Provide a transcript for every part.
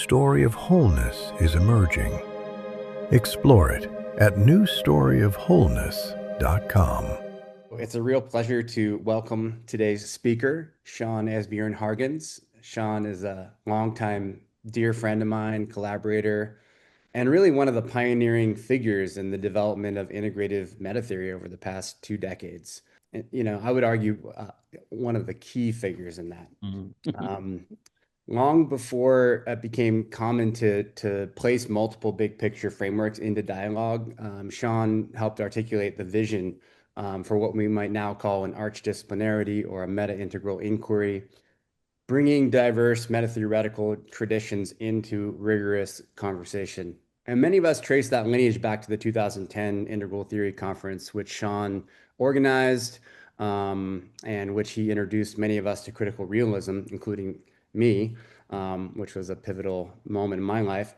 story of wholeness is emerging. Explore it at newstoryofwholeness.com. It's a real pleasure to welcome today's speaker, Sean Esbjörn-Hargens. Sean is a longtime dear friend of mine, collaborator, and really one of the pioneering figures in the development of integrative metatheory over the past 2 decades. And, I would argue one of the key figures in that. Long before it became common to place multiple big picture frameworks into dialogue, Sean helped articulate the vision for what we might now call an archdisciplinarity or a meta-integral inquiry, bringing diverse meta-theoretical traditions into rigorous conversation. And many of us trace that lineage back to the 2010 Integral Theory Conference, which Sean organized and which he introduced many of us to critical realism, including me, which was a pivotal moment in my life.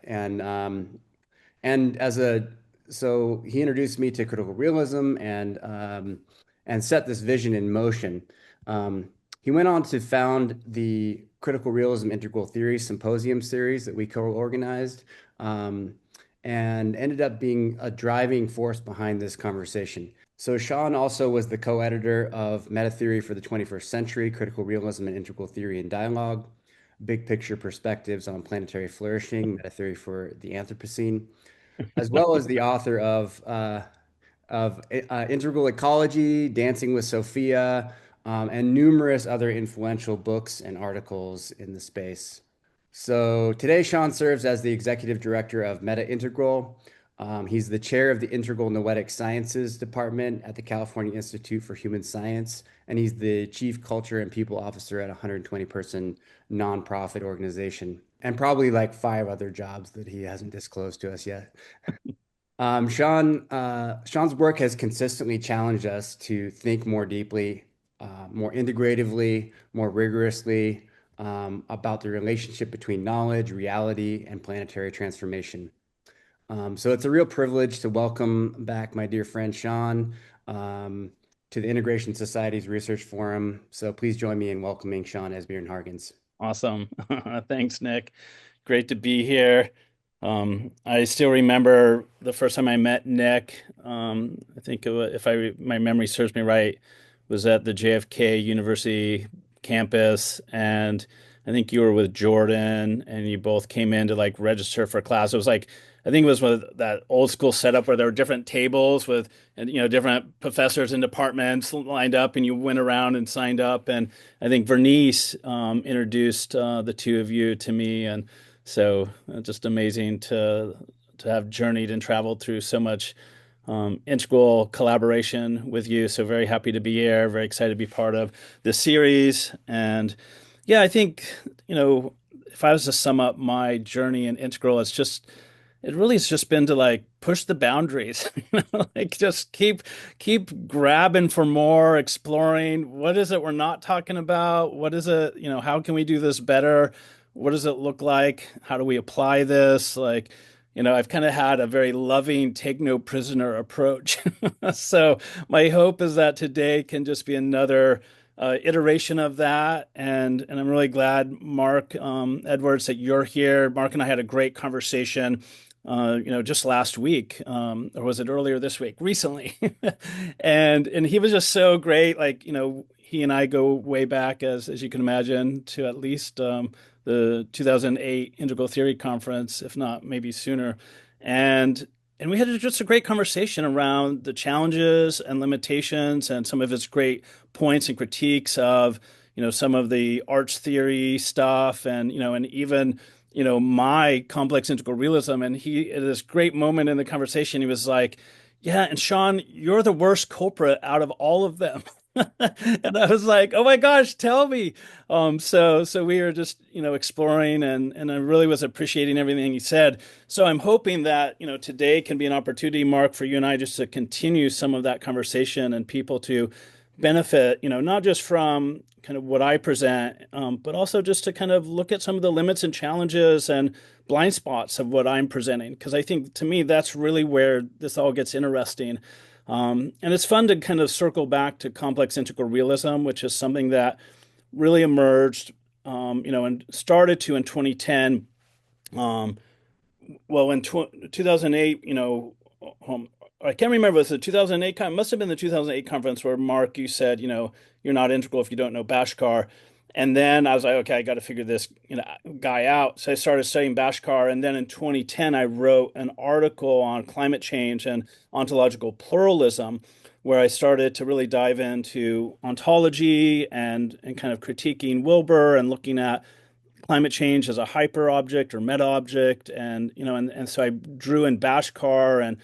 So he introduced me to critical realism and set this vision in motion. He went on to found the Critical Realism Integral Theory Symposium series that we co-organized, and ended up being a driving force behind this conversation. So Sean also was the co-editor of Metatheory for the 21st Century, Critical Realism and Integral Theory and Dialogue, Big Picture Perspectives on Planetary Flourishing, Metatheory for the Anthropocene, as well as the author of Integral Ecology, Dancing with Sophia, and numerous other influential books and articles in the space. So today, Sean serves as the executive director of Meta Integral. He's the chair of the Integral Noetic Sciences Department at the California Institute for Human Science, and he's the chief culture and people officer at a 120-person nonprofit organization, and probably like 5 other jobs that he hasn't disclosed to us yet. Sean's work has consistently challenged us to think more deeply, more integratively, more rigorously about the relationship between knowledge, reality, and planetary transformation. So it's a real privilege to welcome back my dear friend Sean to the Integration Society's Research Forum. So please join me in welcoming Sean Esbjörn-Hargens. Awesome. Thanks, Nick. Great to be here. I still remember the first time I met Nick. I think my memory serves me right, was at the JFK University campus, and I think you were with Jordan, and you both came in to like register for class. It was like, I think it was with that old school setup where there were different tables with, different professors and departments lined up, and you went around and signed up. And I think Vernice introduced the two of you to me, and so just amazing to have journeyed and traveled through so much integral collaboration with you. So very happy to be here, very excited to be part of this series. And yeah, I think, if I was to sum up my journey in integral, it really has just been to like push the boundaries, like just keep grabbing for more, exploring. What is it we're not talking about? What is it, how can we do this better? What does it look like? How do we apply this? Like, I've kind of had a very loving, take no prisoner approach. So my hope is that today can just be another iteration of that. And I'm really glad, Mark Edwards, that you're here. Mark and I had a great conversation, just last week, or was it earlier this week? Recently. and he was just so great. Like, he and I go way back, as you can imagine, to at least the 2008 Integral Theory Conference, if not maybe sooner. And we had just a great conversation around the challenges and limitations and some of his great points and critiques of, some of the arch theory stuff and even, my complex integral realism. And he, at this great moment in the conversation, he was like, yeah, and Sean, you're the worst culprit out of all of them. And I was like, oh my gosh, tell me. So we were just, exploring and I really was appreciating everything he said. So I'm hoping that, today can be an opportunity, Mark, for you and I just to continue some of that conversation and people to benefit, not just from kind of what I present, but also just to kind of look at some of the limits and challenges and blind spots of what I'm presenting. Because I think, to me, that's really where this all gets interesting. And it's fun to kind of circle back to complex integral realism, which is something that really emerged, and started to in 2010 Um, well, in 2008, I can't remember. It was the 2008 must have been the 2008 conference where Mark, you said, you're not integral if you don't know Bhaskar. And then I was like, okay, I got to figure this, guy out. So I started studying Bhaskar. And then in 2010, I wrote an article on climate change and ontological pluralism, where I started to really dive into ontology and kind of critiquing Wilber and looking at climate change as a hyper object or meta object, and so I drew in Bhaskar and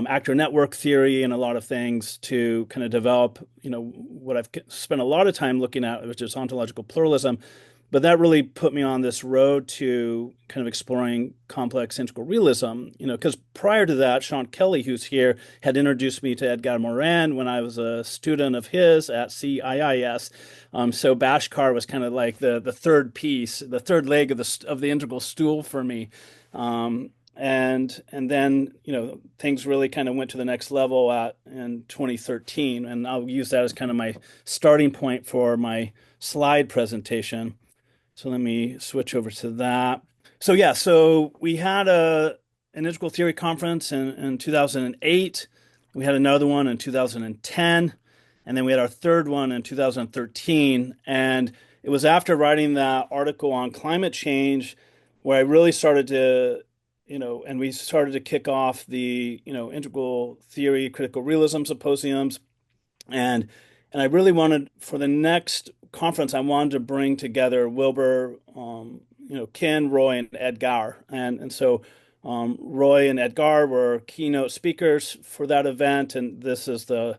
actor network theory and a lot of things to kind of develop what I've spent a lot of time looking at, which is ontological pluralism. But that really put me on this road to kind of exploring complex integral realism, because prior to that, Sean Kelly, who's here, had introduced me to Edgar Morin when I was a student of his at CIIS. So Bhaskar was kind of like the third piece, the third leg of the integral stool for me. And then things really kind of went to the next level in 2013, and I'll use that as kind of my starting point for my slide presentation. So let me switch over to that. So yeah, so we had an integral theory conference in 2008. We had another one in 2010, and then we had our third one in 2013. And it was after writing that article on climate change where I really started to, and we started to kick off the, integral theory, critical realism symposiums. And I really wanted, for the next conference, I wanted to bring together Wilber, Ken, Roy, and Edgar. And so Roy and Edgar were keynote speakers for that event. And this is the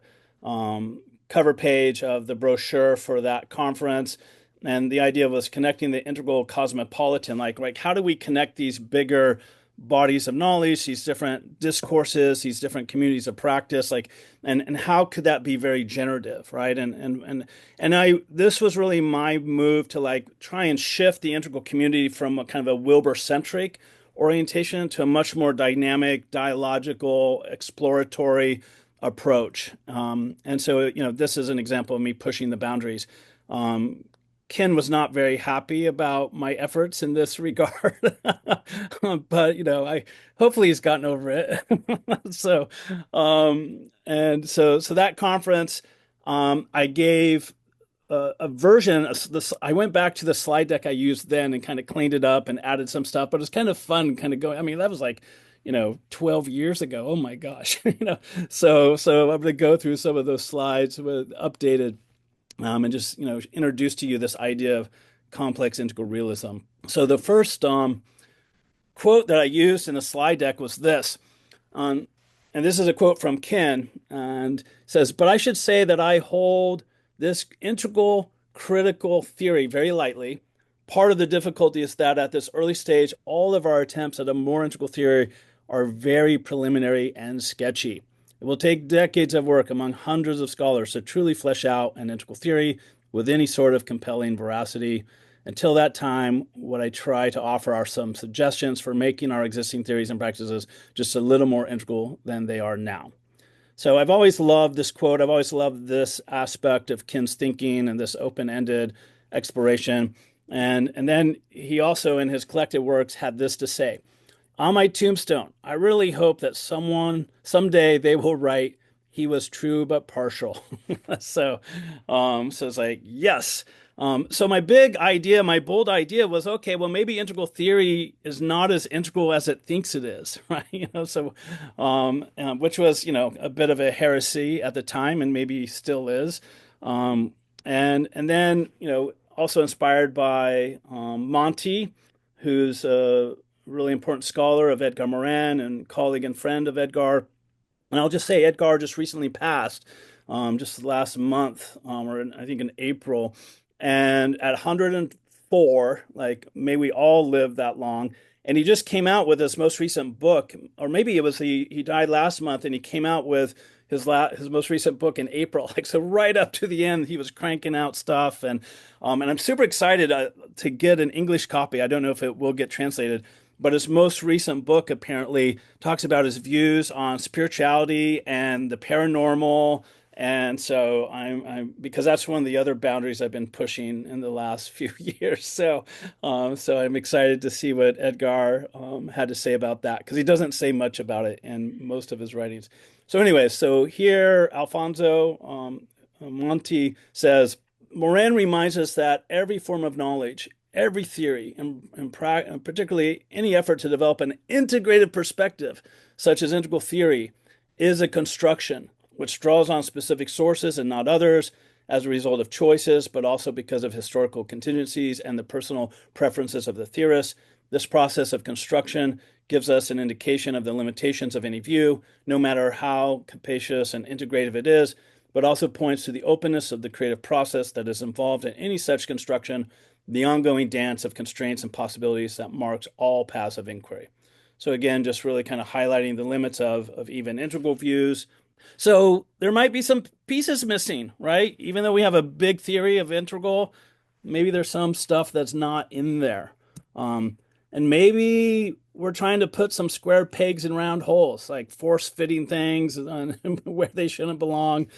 cover page of the brochure for that conference. And the idea was connecting the integral cosmopolitan, like how do we connect these bigger bodies of knowledge, these different discourses, these different communities of practice, and how could that be very generative, right? And this was really my move to try and shift the integral community from a kind of a Wilber-centric orientation to a much more dynamic, dialogical, exploratory approach. And so, this is an example of me pushing the boundaries. Ken was not very happy about my efforts in this regard, but hopefully he's gotten over it. So that conference, I gave a version of this. I went back to the slide deck I used then and kind of cleaned it up and added some stuff, but it was kind of fun kind of going. I mean, that was 12 years ago. Oh my gosh. So I'm going to go through some of those slides with updated and just introduce to you this idea of complex integral realism. So the first quote that I used in the slide deck was this, and this is a quote from Ken, and it says, "But I should say that I hold this integral critical theory very lightly. Part of the difficulty is that at this early stage, all of our attempts at a more integral theory are very preliminary and sketchy. It will take decades of work among hundreds of scholars to truly flesh out an integral theory with any sort of compelling veracity. Until that time, what I try to offer are some suggestions for making our existing theories and practices just a little more integral than they are now." So I've always loved this quote. I've always loved this aspect of Ken's thinking and this open-ended exploration. And then he also, in his collected works, had this to say: "On my tombstone, I really hope that someday they will write, 'He was true but partial.'" So it's like, yes. So my bold idea was, okay, well, maybe integral theory is not as integral as it thinks it is, right? Which was, a bit of a heresy at the time, and maybe still is. And then, also inspired by Monty, who's a really important scholar of Edgar Morin and colleague and friend of Edgar. And I'll just say, Edgar just recently passed, just last month, or I think in April. And at 104, may we all live that long. And he just came out with his most recent book, or maybe it was he died last month, and he came out with his most recent book in April. So right up to the end, he was cranking out stuff, and I'm super excited to get an English copy. I don't know if it will get translated, but his most recent book apparently talks about his views on spirituality and the paranormal And so I'm because that's one of the other boundaries I've been pushing in the last few years. So I'm excited to see what Edgar had to say about that, because he doesn't say much about it in most of his writings. So anyway, so here Alfonso Monti says, Morin reminds us that every form of knowledge, every theory, and particularly any effort to develop an integrative perspective, such as integral theory, is a construction which draws on specific sources and not others as a result of choices, but also because of historical contingencies and the personal preferences of the theorists. This process of construction gives us an indication of the limitations of any view, no matter how capacious and integrative it is, but also points to the openness of the creative process that is involved in any such construction, the ongoing dance of constraints and possibilities that marks all paths of inquiry. So again, just really kind of highlighting the limits of even integral views. So there might be some pieces missing, right? Even though we have a big theory of integral, maybe there's some stuff that's not in there. And maybe we're trying to put some square pegs in round holes, like force-fitting things where they shouldn't belong.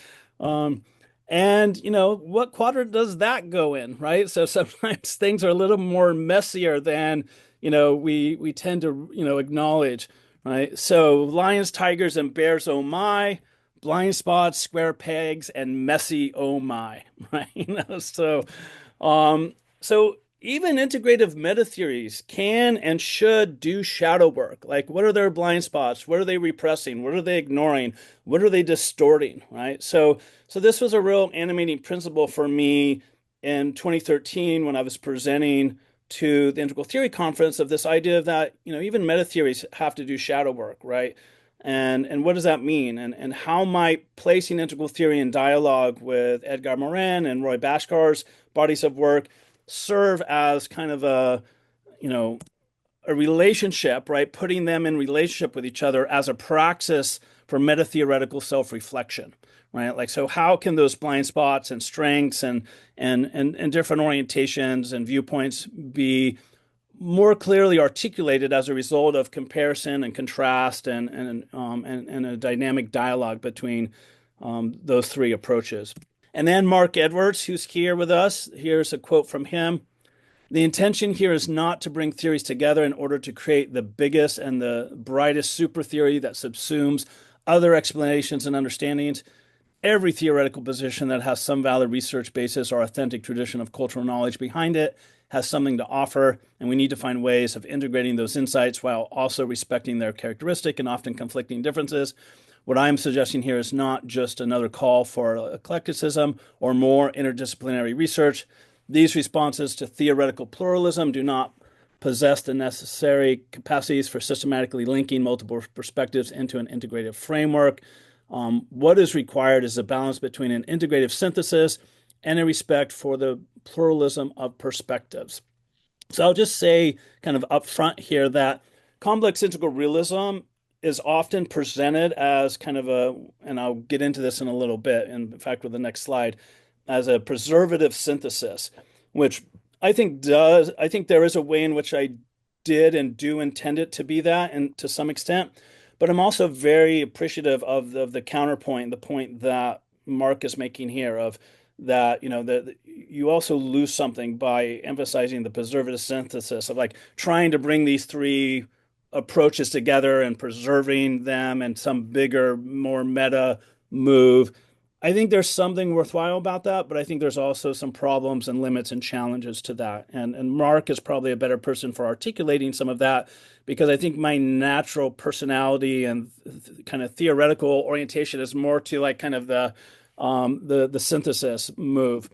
And, what quadrant does that go in, right? So sometimes things are a little more messier than, we tend to, acknowledge, right? So lions, tigers, and bears, oh my. Blind spots, square pegs, and messy, oh my, right? So even integrative metatheories can and should do shadow work. Like, what are their blind spots? What are they repressing? What are they ignoring? What are they distorting, right? So this was a real animating principle for me in 2013 when I was presenting to the Integral Theory Conference, of this idea that, even metatheories have to do shadow work, right? And what does that mean? And how might placing integral theory in dialogue with Edgar Morin and Roy Bhaskar's bodies of work serve as kind of a relationship, right? Putting them in relationship with each other as a praxis for metatheoretical self-reflection, right? Like, so how can those blind spots and strengths and different orientations and viewpoints be more clearly articulated as a result of comparison and contrast and a dynamic dialogue between those three approaches. And then Mark Edwards, who's here with us, here's a quote from him. The intention here is not to bring theories together in order to create the biggest and the brightest super theory that subsumes other explanations and understandings. Every theoretical position that has some valid research basis or authentic tradition of cultural knowledge behind it has something to offer, and we need to find ways of integrating those insights while also respecting their characteristic and often conflicting differences. What I'm suggesting here is not just another call for eclecticism or more interdisciplinary research. These responses to theoretical pluralism do not possess the necessary capacities for systematically linking multiple perspectives into an integrative framework. What is required is a balance between an integrative synthesis and a respect for the pluralism of perspectives. So I'll just say kind of upfront here that complex integral realism is often presented as kind of and I'll get into this in a little bit, in fact, with the next slide, as a preservative synthesis, which I think there is a way in which I did and do intend it to be that, and to some extent, but I'm also very appreciative of the counterpoint, the point that Mark is making here, of that, that you also lose something by emphasizing the preservative synthesis of like trying to bring these three approaches together and preserving them in some bigger, more meta move. I think there's something worthwhile about that, but I think there's also some problems and limits and challenges to that. And Mark is probably a better person for articulating some of that, because I think my natural personality and kind of theoretical orientation is more to like kind of the synthesis move,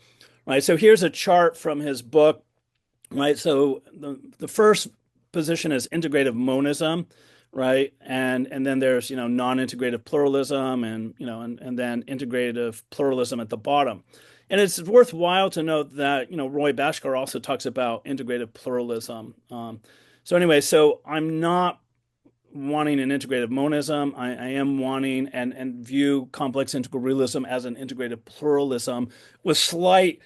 right? So here's a chart from his book, right? So the first position is integrative monism, right? And then there's, non-integrative pluralism and then integrative pluralism at the bottom. And it's worthwhile to note that, Roy Bhaskar also talks about integrative pluralism. So anyway, so I'm not wanting an integrative monism. I am wanting and view complex integral realism as an integrative pluralism with slight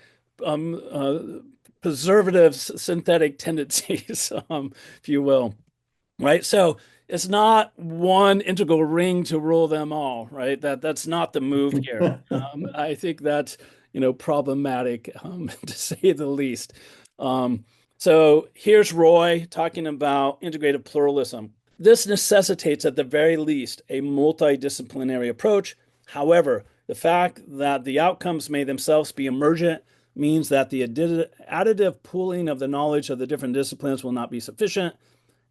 preservative synthetic tendencies, if you will. Right. So it's not one integral ring to rule them all, right? That's not the move here. I think that's, problematic, to say the least. So here's Roy talking about integrative pluralism. This necessitates, at the very least, a multidisciplinary approach. However, the fact that the outcomes may themselves be emergent means that the additive pooling of the knowledge of the different disciplines will not be sufficient,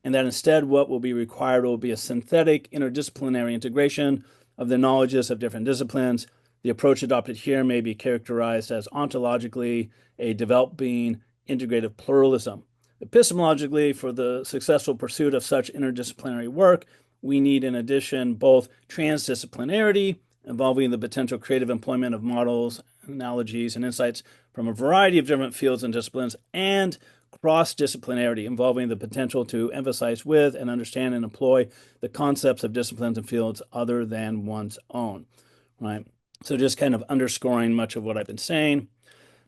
and that instead what will be required will be a synthetic interdisciplinary integration of the knowledges of different disciplines. The approach adopted here may be characterized as ontologically a developing integrative pluralism. Epistemologically, for the successful pursuit of such interdisciplinary work, we need, in addition, both transdisciplinarity, involving the potential creative employment of models, analogies, and insights from a variety of different fields and disciplines, and cross-disciplinarity, involving the potential to emphasize with and understand and employ the concepts of disciplines and fields other than one's own, right? So just kind of underscoring much of what I've been saying.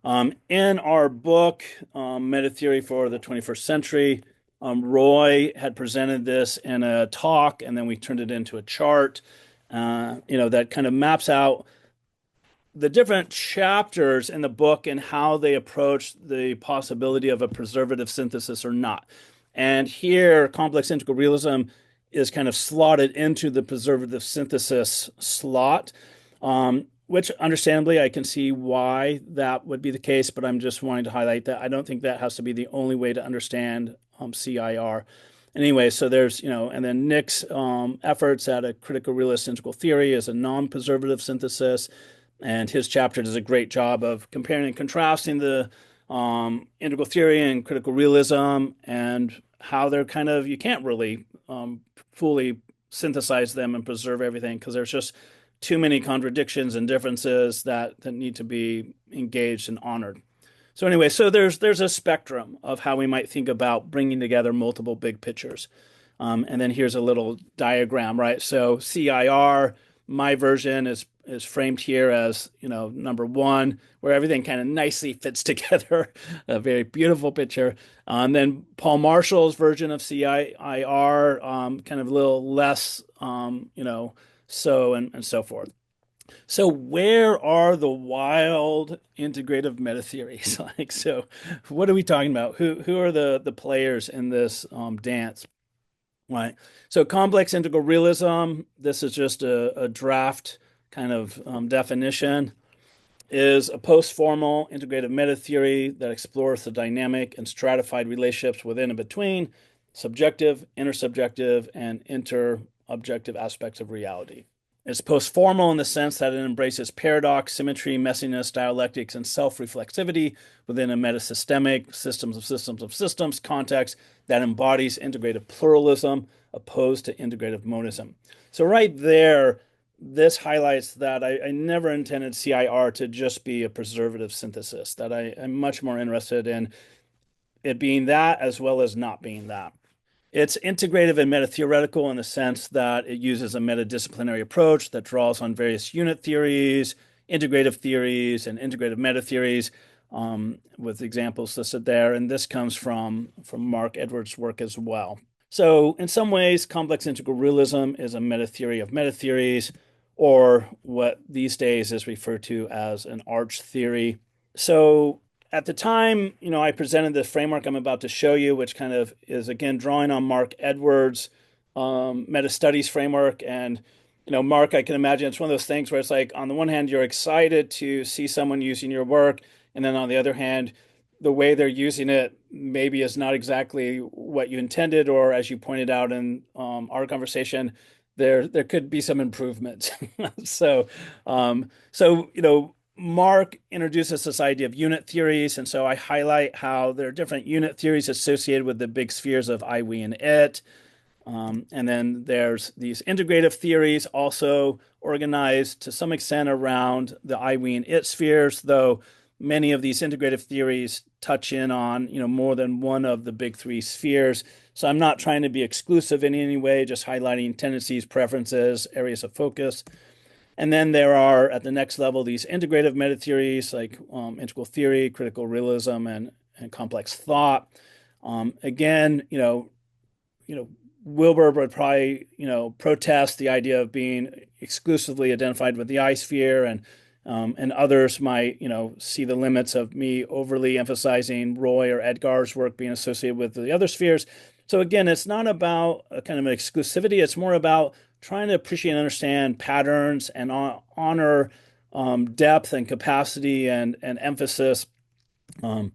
In our book, Metatheory for the 21st Century, Roy had presented this in a talk, and then we turned it into a chart, that kind of maps out the different chapters in the book and how they approach the possibility of a preservative synthesis or not. And here, complex integral realism is kind of slotted into the preservative synthesis slot, which understandably I can see why that would be the case, but I'm just wanting to highlight that I don't think that has to be the only way to understand CIR. Anyway, so there's, and then Nick's efforts at a critical realist integral theory is a non-preservative synthesis. And his chapter does a great job of comparing and contrasting the integral theory and critical realism and how they're kind of, you can't really fully synthesize them and preserve everything because there's just too many contradictions and differences that need to be engaged and honored. So anyway, so there's a spectrum of how we might think about bringing together multiple big pictures. And then here's a little diagram, right? So CIR, my version is framed here as, number one, where everything kind of nicely fits together, a very beautiful picture. Then Paul Marshall's version of CIR, kind of a little less, so and so forth. So where are the wild integrative metatheories? So what are we talking about? Who are the players in this dance? Right. So complex integral realism, this is just a draft kind of definition, is a post-formal integrative metatheory that explores the dynamic and stratified relationships within and between subjective, intersubjective, and interobjective aspects of reality. It's post-formal in the sense that it embraces paradox, symmetry, messiness, dialectics, and self-reflexivity within a metasystemic systems of systems context that embodies integrative pluralism opposed to integrative monism. So right there, this highlights that I never intended CIR to just be a preservative synthesis, that I'm much more interested in it being that as well as not being that. It's integrative and metatheoretical in the sense that it uses a metadisciplinary approach that draws on various unit theories, integrative theories, and integrative metatheories, with examples listed there. And this comes from Mark Edwards' work as well. So in some ways, complex integral realism is a metatheory of metatheories, or what these days is referred to as an arch theory. So at the time, I presented the framework I'm about to show you, which kind of is, again, drawing on Mark Edwards' meta studies framework. And, Mark, I can imagine it's one of those things where it's like, on the one hand, you're excited to see someone using your work. And then on the other hand, the way they're using it maybe is not exactly what you intended, or as you pointed out in our conversation, there could be some improvement. So, Mark introduces this idea of unit theories, and so I highlight how there are different unit theories associated with the big spheres of I, we, and it. And then there's these integrative theories also organized to some extent around the I, we, and it spheres, though many of these integrative theories touch in on, more than one of the big three spheres. So I'm not trying to be exclusive in any way, just highlighting tendencies, preferences, areas of focus. And then there are, at the next level, these integrative metatheories like integral theory, critical realism, and complex thought. Again, Wilber would probably, protest the idea of being exclusively identified with the I sphere, and others might, see the limits of me overly emphasizing Roy or Edgar's work being associated with the other spheres. So again, it's not about a kind of an exclusivity. It's more about trying to appreciate and understand patterns and honor depth and capacity and emphasis. And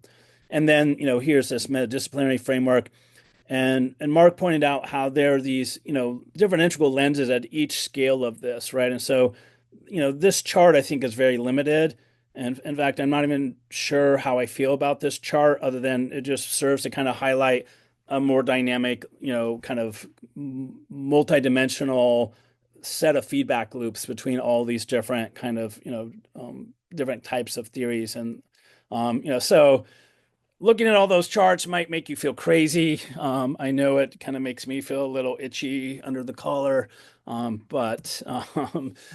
then, here's this metadisciplinary framework. And Mark pointed out how there are these, different integral lenses at each scale of this, right? And so, this chart I think is very limited. And in fact, I'm not even sure how I feel about this chart, other than it just serves to kind of highlight a more dynamic, kind of multidimensional set of feedback loops between all these different kind of, different types of theories. And, so looking at all those charts might make you feel crazy. I know it kind of makes me feel a little itchy under the collar.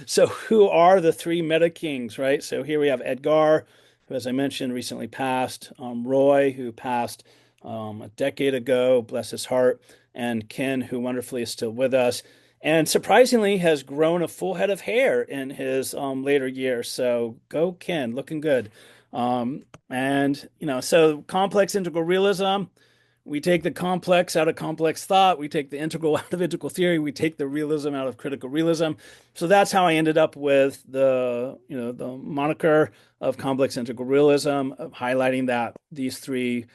So who are the three meta kings, right? So here we have Edgar, who, as I mentioned, recently passed, Roy, who passed a decade ago, bless his heart, and Ken, who wonderfully is still with us, and surprisingly has grown a full head of hair in his later years. So go Ken, looking good. So complex integral realism, we take the complex out of complex thought, we take the integral out of integral theory, we take the realism out of critical realism. So that's how I ended up with the moniker of complex integral realism, highlighting that these three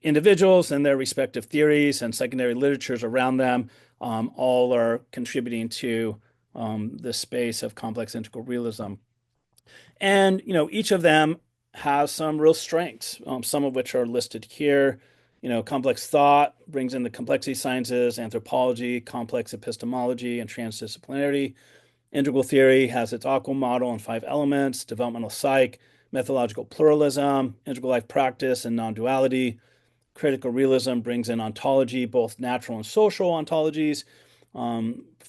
individuals and their respective theories and secondary literatures around them all are contributing to the space of complex integral realism. And, each of them has some real strengths, some of which are listed here. Complex thought brings in the complexity sciences, anthropology, complex epistemology, and transdisciplinarity. Integral theory has its aqua model and 5 elements, developmental psych, methodological pluralism, integral life practice, and non-duality. Critical realism brings in ontology, both natural and social ontologies,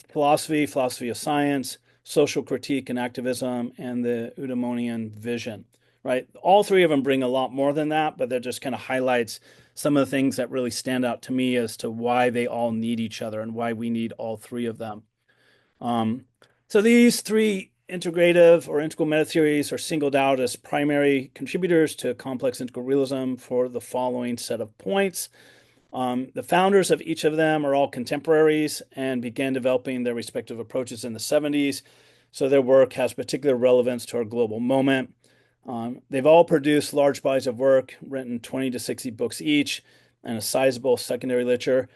philosophy of science, social critique and activism, and the Eudemonian vision, right? All three of them bring a lot more than that, but that just kind of highlights some of the things that really stand out to me as to why they all need each other and why we need all three of them. So these three integrative or integral metatheories are singled out as primary contributors to complex integral realism for the following set of points. The founders of each of them are all contemporaries and began developing their respective approaches in the 70s. So their work has particular relevance to our global moment. They've all produced large bodies of work, written 20 to 60 books each, and a sizable secondary literature.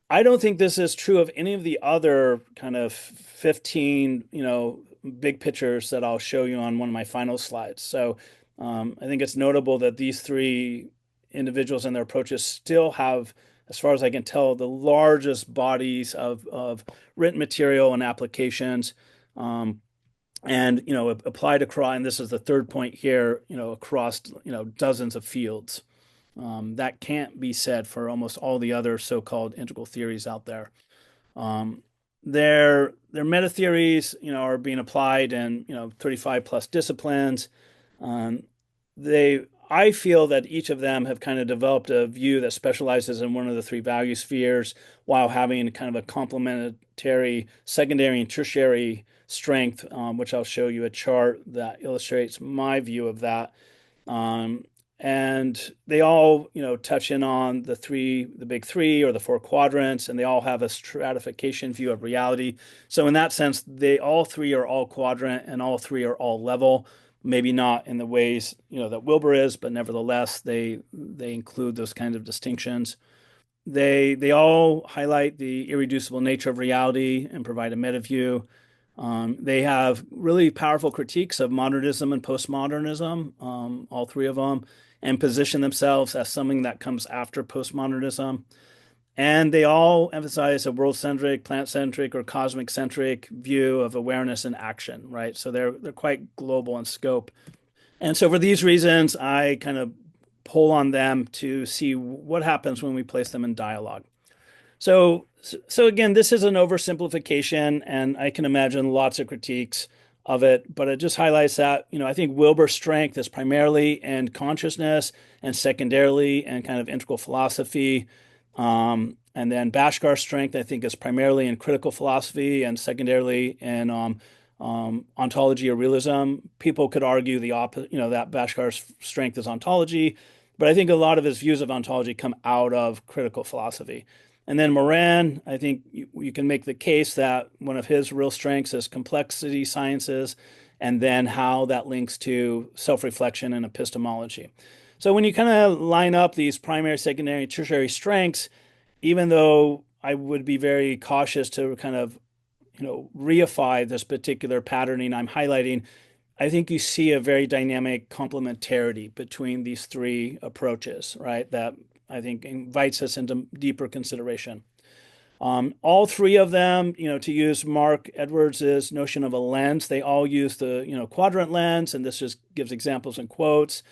I don't think this is true of any of the other kind of 15, big pictures that I'll show you on one of my final slides. So I think it's notable that these three individuals and their approaches still have, as far as I can tell, the largest bodies of written material and applications. Applied across, and this is the third point here, across, dozens of fields. That can't be said for almost all the other so-called integral theories out there. Their metatheories, are being applied in, 35 plus disciplines. I feel that each of them have kind of developed a view that specializes in one of the three value spheres while having kind of a complementary secondary and tertiary strength, which I'll show you a chart that illustrates my view of that. And they all, touch in on the big three or the four quadrants, and they all have a stratification view of reality. So in that sense, all three are all quadrant and all three are all level. Maybe not in the ways, that Wilber is, but nevertheless, they include those kinds of distinctions. They all highlight the irreducible nature of reality and provide a meta view. They have really powerful critiques of modernism and postmodernism, all three of them, and position themselves as something that comes after postmodernism. And they all emphasize a world-centric, plant-centric, or cosmic-centric view of awareness and action, right? So they're quite global in scope. And so for these reasons, I kind of pull on them to see what happens when we place them in dialogue. So again, this is an oversimplification, and I can imagine lots of critiques of it, but it just highlights that, I think Wilber's strength is primarily in consciousness and secondarily in kind of integral philosophy. And then Bhaskar strength, I think, is primarily in critical philosophy and secondarily in ontology or realism. People could argue the opposite, that Bhaskar's strength is ontology, but I think a lot of his views of ontology come out of critical philosophy. And then Morin, I think you can make the case that one of his real strengths is complexity sciences, and then how that links to self-reflection and epistemology. So when you kind of line up these primary, secondary, tertiary strengths, even though I would be very cautious to kind of, reify this particular patterning I'm highlighting, I think you see a very dynamic complementarity between these three approaches, right? That I think invites us into deeper consideration. All three of them, to use Mark Edwards's notion of a lens, they all use the, quadrant lens, and this just gives examples and quotes.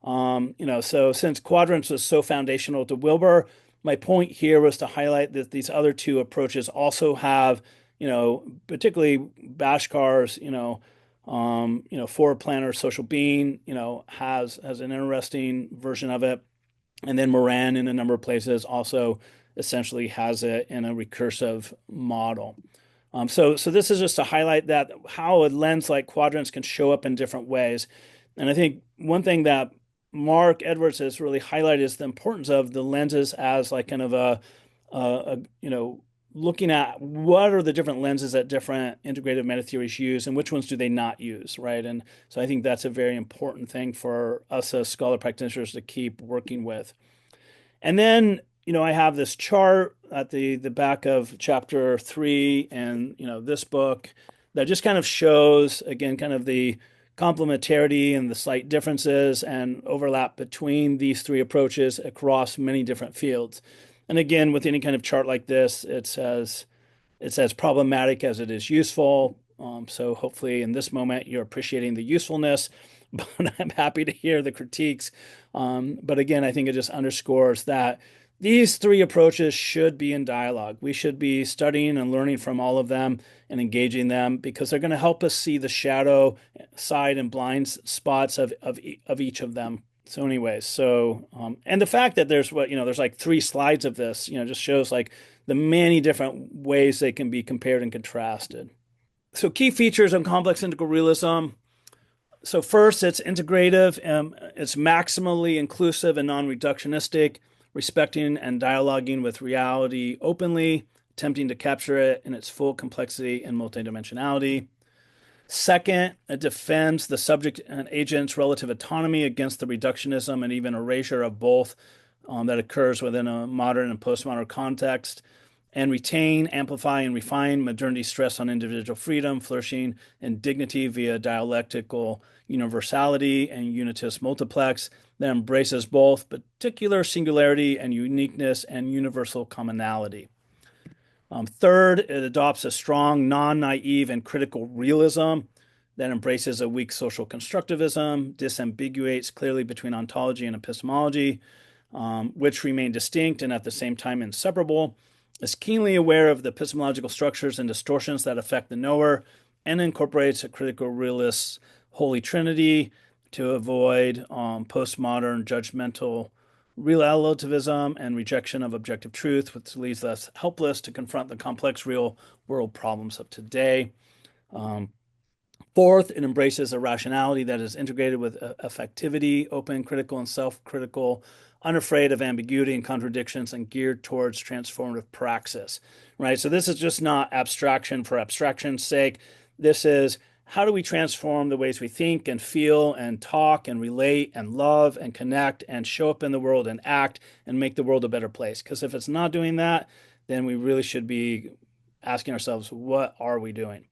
So since quadrants was so foundational to Wilber, my point here was to highlight that these other two approaches also have, particularly Bhaskar's, forward planner social being, has an interesting version of it. And then Morin in a number of places also essentially has it in a recursive model. So this is just to highlight that how a lens like quadrants can show up in different ways. And I think one thing that Mark Edwards has really highlighted is the importance of the lenses as like kind of a looking at what are the different lenses that different integrative metatheories use and which ones do they not use, right? And so I think that's a very important thing for us as scholar practitioners to keep working with. And then, I have this chart at the back of chapter 3 and, this book that just kind of shows, again, kind of the complementarity and the slight differences and overlap between these three approaches across many different fields. And again, with any kind of chart like this, it's as problematic as it is useful. So hopefully in this moment, you're appreciating the usefulness, but I'm happy to hear the critiques. But again, I think it just underscores that these three approaches should be in dialogue. We should be studying and learning from all of them and engaging them because they're going to help us see the shadow side and blind spots of each of them. So anyways, and the fact that there's like 3 slides of this, just shows like the many different ways they can be compared and contrasted. So key features of complex integral realism. So first, it's integrative. It's maximally inclusive and non-reductionistic, respecting and dialoguing with reality openly, attempting to capture it in its full complexity and multidimensionality. Second, it defends the subject and agent's relative autonomy against the reductionism and even erasure of both that occurs within a modern and postmodern context, and retain, amplify, and refine modernity's stress on individual freedom, flourishing, and dignity via dialectical universality and unitus multiplex that embraces both particular singularity and uniqueness and universal commonality. Third, it adopts a strong, non-naive, and critical realism that embraces a weak social constructivism, disambiguates clearly between ontology and epistemology, which remain distinct and at the same time inseparable, is keenly aware of the epistemological structures and distortions that affect the knower, and incorporates a critical realist's holy trinity to avoid postmodern judgmental relativism and rejection of objective truth, which leaves us helpless to confront the complex real world problems of today. Fourth, it embraces a rationality that is integrated with affectivity, open, critical, and self-critical, unafraid of ambiguity and contradictions, and geared towards transformative praxis, right? So this is just not abstraction for abstraction's sake. This is how do we transform the ways we think and feel and talk and relate and love and connect and show up in the world and act and make the world a better place? Because if it's not doing that, then we really should be asking ourselves, what are we doing?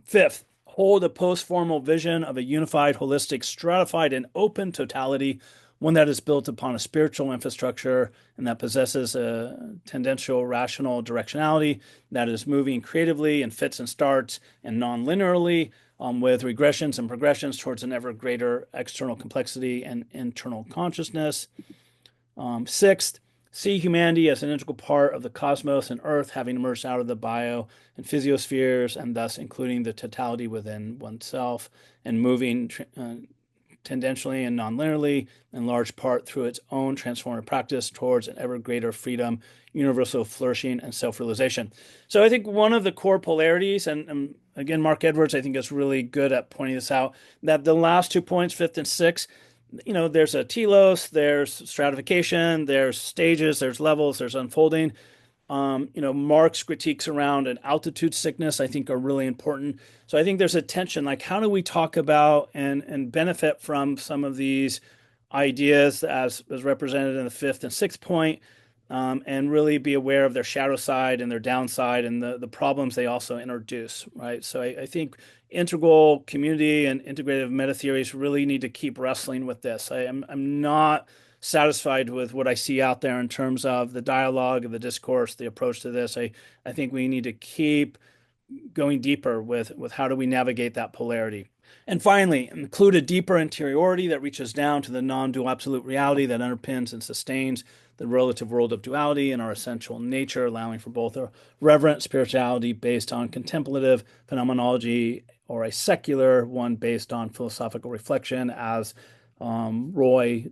Fifth, hold a post-formal vision of a unified, holistic, stratified, and open totality, one that is built upon a spiritual infrastructure and that possesses a tendential, rational directionality that is moving creatively and fits and starts and non-linearly with regressions and progressions towards an ever greater external complexity and internal consciousness. Sixth, see humanity as an integral part of the cosmos and Earth, having emerged out of the bio and physiospheres, and thus including the totality within oneself and moving tendentially and non-linearly, in large part through its own transformative practice towards an ever greater freedom, universal flourishing, and self-realization. So I think one of the core polarities, and again, Mark Edwards, I think, is really good at pointing this out, that the last 2 points, 5th and 6th, there's a telos, there's stratification, there's stages, there's levels, there's unfolding. Mark's critiques around an altitude sickness, I think, are really important. So I think there's a tension, like how do we talk about and benefit from some of these ideas as represented in the 5th and 6th point, and really be aware of their shadow side and their downside and the problems they also introduce, right? So I think integral community and integrative metatheories really need to keep wrestling with this. I'm not satisfied with what I see out there in terms of the dialogue, the discourse, the approach to this. I think we need to keep going deeper with how do we navigate that polarity. And finally, include a deeper interiority that reaches down to the non-dual absolute reality that underpins and sustains the relative world of duality and our essential nature, allowing for both a reverent spirituality based on contemplative phenomenology or a secular one based on philosophical reflection, as Roy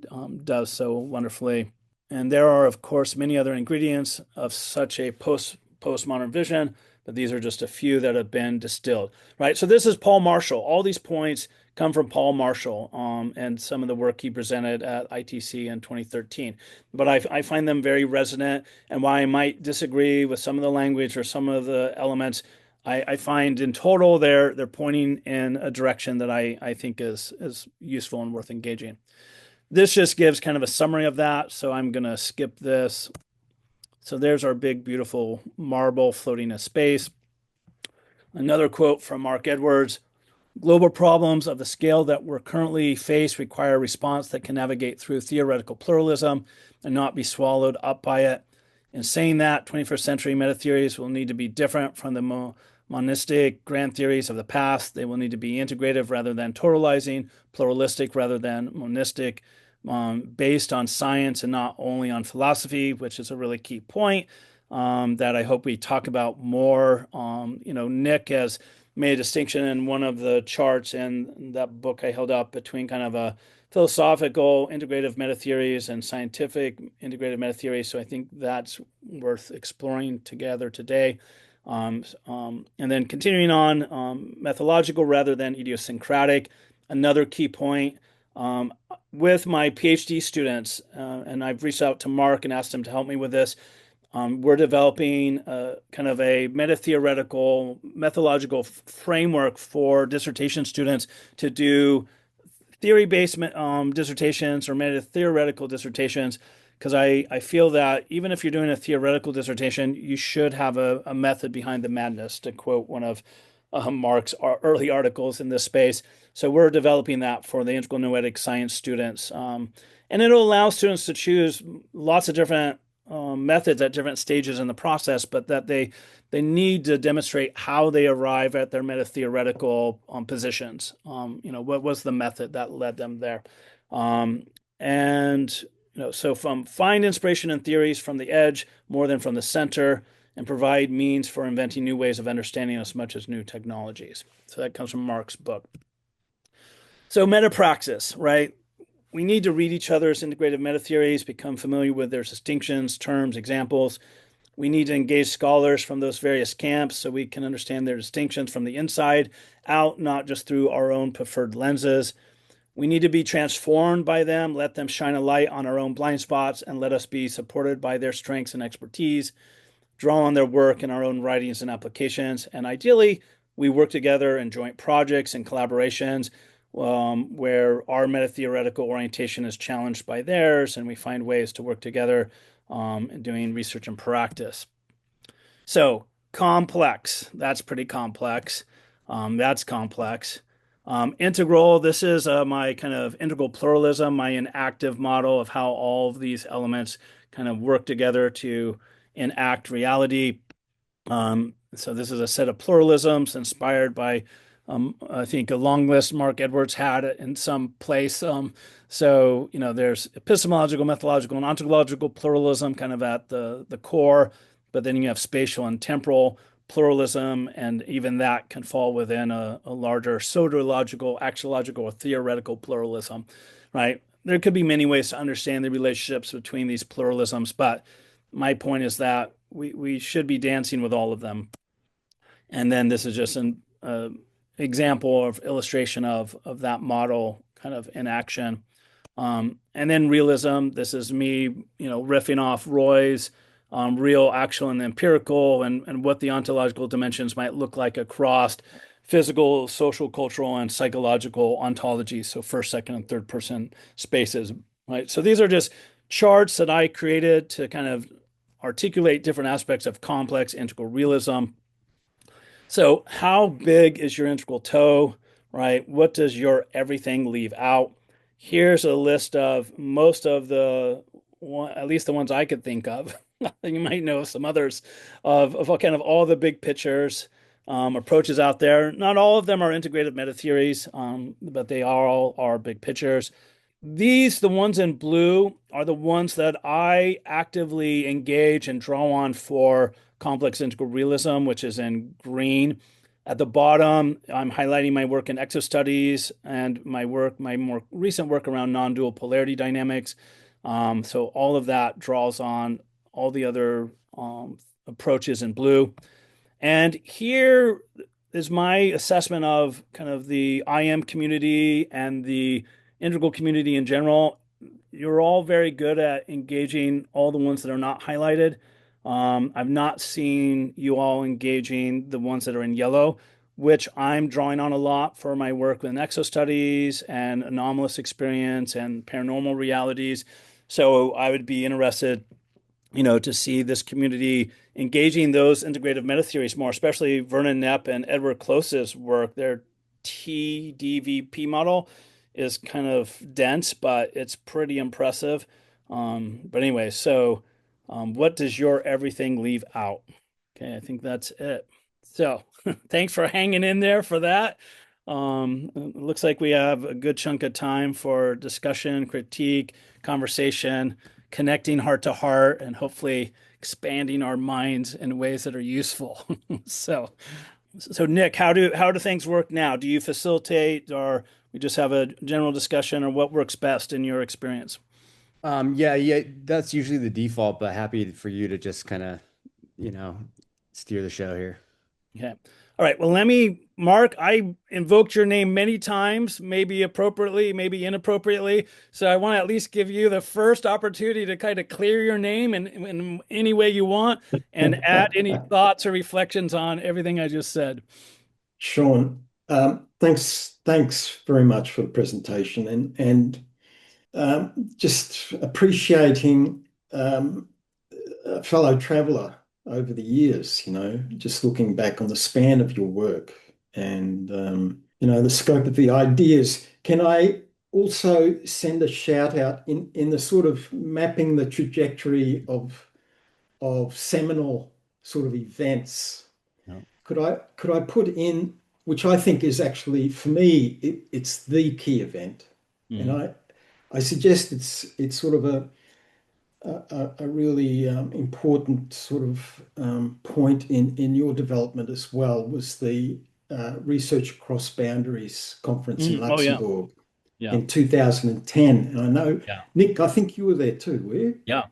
does so wonderfully. And there are, of course, many other ingredients of such a postmodern vision, but these are just a few that have been distilled, right? So this is Paul Marshall. All these points come from Paul Marshall and some of the work he presented at ITC in 2013. But I find them very resonant, and while I might disagree with some of the language or some of the elements, I find in total they're pointing in a direction that I think is useful and worth engaging. This just gives kind of a summary of that, so I'm going to skip this. So there's our big, beautiful marble floating in space. Another quote from Mark Edwards: global problems of the scale that we're currently faced require a response that can navigate through theoretical pluralism and not be swallowed up by it. In saying that, 21st century metatheories will need to be different from the monistic grand theories of the past. They will need to be integrative rather than totalizing, pluralistic rather than monistic, based on science and not only on philosophy, which is a really key point that I hope we talk about more. Nick has made a distinction in one of the charts in that book I held up between kind of a philosophical integrative metatheories and scientific integrative metatheories. So I think that's worth exploring together today. And then continuing on, methodological rather than idiosyncratic. Another key point with my PhD students, and I've reached out to Mark and asked him to help me with this. We're developing kind of a metatheoretical, methodological framework for dissertation students to do theory-based dissertations or metatheoretical dissertations, because I feel that even if you're doing a theoretical dissertation, you should have a method behind the madness, to quote one of Mark's early articles in this space. So we're developing that for the integral noetic science students. And it'll allow students to choose lots of different methods at different stages in the process, but that they need to demonstrate how they arrive at their metatheoretical positions. What was the method that led them there? So from find inspiration and theories from the edge more than from the center, and provide means for inventing new ways of understanding as much as new technologies. So that comes from Mark's book. So metapraxis, right? We need to read each other's integrative metatheories, become familiar with their distinctions, terms, examples. We need to engage scholars from those various camps so we can understand their distinctions from the inside out, not just through our own preferred lenses. We need to be transformed by them, let them shine a light on our own blind spots, and let us be supported by their strengths and expertise, draw on their work in our own writings and applications. And ideally, we work together in joint projects and collaborations where our metatheoretical orientation is challenged by theirs, and we find ways to work together in doing research and practice. So complex, that's pretty complex. That's complex. Integral, this is my kind of integral pluralism, my enactive model of how all of these elements kind of work together to enact reality. So this is a set of pluralisms inspired by I think a long list Mark Edwards had in some place. There's epistemological, methodological, and ontological pluralism kind of at the core, but then you have spatial and temporal pluralism, and even that can fall within a larger soteriological, axiological, or theoretical pluralism, right? There could be many ways to understand the relationships between these pluralisms, but my point is that we should be dancing with all of them. And then this is just an example or illustration of that model kind of in action. And then realism, this is me, riffing off Roy's real, actual, and empirical, and what the ontological dimensions might look like across physical, social, cultural, and psychological ontologies. So first, second, and third person spaces, right? So these are just charts that I created to kind of articulate different aspects of complex integral realism. So how big is your integral toe, right? What does your everything leave out? Here's a list of most of the, at least the ones I could think of. You might know some others of kind of all the big pictures, approaches out there. Not all of them are integrative metatheories, but they all are big pictures. The ones in blue, are the ones that I actively engage and draw on for complex integral realism, which is in green. At the bottom, I'm highlighting my work in exostudies and my more recent work around non-dual polarity dynamics. So all of that draws on all the other approaches in blue. And here is my assessment of kind of the IAM community and the integral community in general. You're all very good at engaging all the ones that are not highlighted. I've not seen you all engaging the ones that are in yellow, which I'm drawing on a lot for my work with exostudies and anomalous experience and paranormal realities. So I would be interested, to see this community engaging those integrative metatheories more, especially Vernon Knepp and Edward Close's work. Their TDVP model is kind of dense, but it's pretty impressive. But anyway, so what does your everything leave out? Okay, I think that's it. So thanks for hanging in there for that. It looks like we have a good chunk of time for discussion, critique, conversation, connecting heart to heart, and hopefully expanding our minds in ways that are useful. So Nick, how do things work now? Do you facilitate, or we just have a general discussion, or what works best in your experience? Yeah, that's usually the default, but happy for you to just kind of, steer the show here. Okay. All right. Well, Mark, I invoked your name many times, maybe appropriately, maybe inappropriately. So I want to at least give you the first opportunity to kind of clear your name in any way you want and add any thoughts or reflections on everything I just said. Sean, thanks very much for the presentation and just appreciating a fellow traveler over the years, just looking back on the span of your work and, the scope of the ideas. Can I also send a shout out in the sort of mapping the trajectory of seminal sort of events? Yeah. Could I put in, which I think is actually, for me, it's the key event. Mm-hmm. And I suggest it's sort of a really important sort of point in your development as well, was the Research Across Boundaries conference in Luxembourg in 2010. And I know, Nick, I think you were there too, were you? Yeah.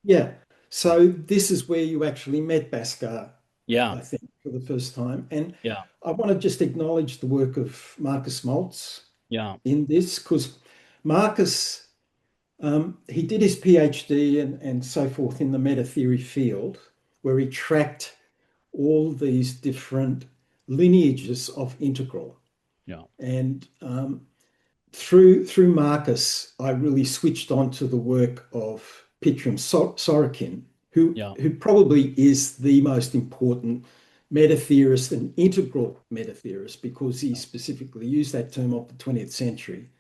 Yeah. So this is where you actually met Bhaskar, I think, for the first time. And I want to just acknowledge the work of Marcus Maltz in this, because Marcus, he did his PhD and so forth in the metatheory field, where he tracked all these different lineages of integral. Yeah. And through Marcus, I really switched on to the work of Pitram Sorokin, who probably is the most important metatheorist and integral metatheorist, because he specifically used that term of the 20th century.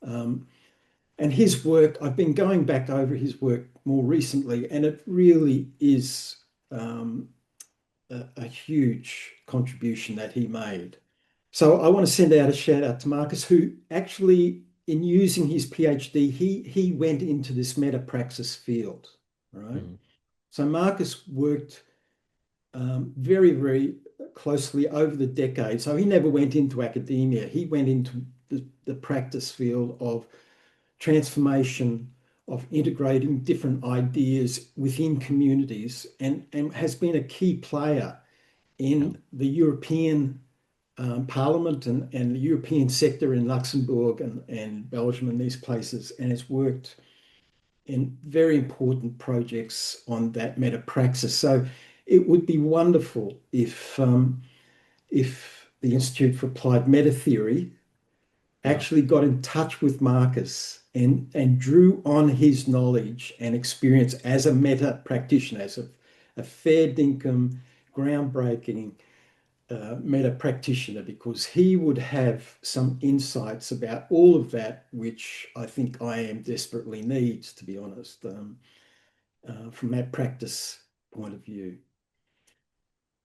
And his work, I've been going back over his work more recently, and it really is a huge contribution that he made. So I want to send out a shout out to Marcus, who actually, in using his PhD, he went into this metapraxis field, right? Mm-hmm. So Marcus worked very, very closely over the decades. So he never went into academia. He went into the practice field of transformation, of integrating different ideas within communities, and has been a key player in the European Parliament and the European sector in Luxembourg and Belgium and these places, and has worked in very important projects on that meta-praxis. So it would be wonderful if the Institute for Applied Metatheory actually got in touch with Marcus and drew on his knowledge and experience as a meta practitioner, as a fair dinkum, groundbreaking meta practitioner, because he would have some insights about all of that, which I think IAM desperately needs, to be honest, from that practice point of view.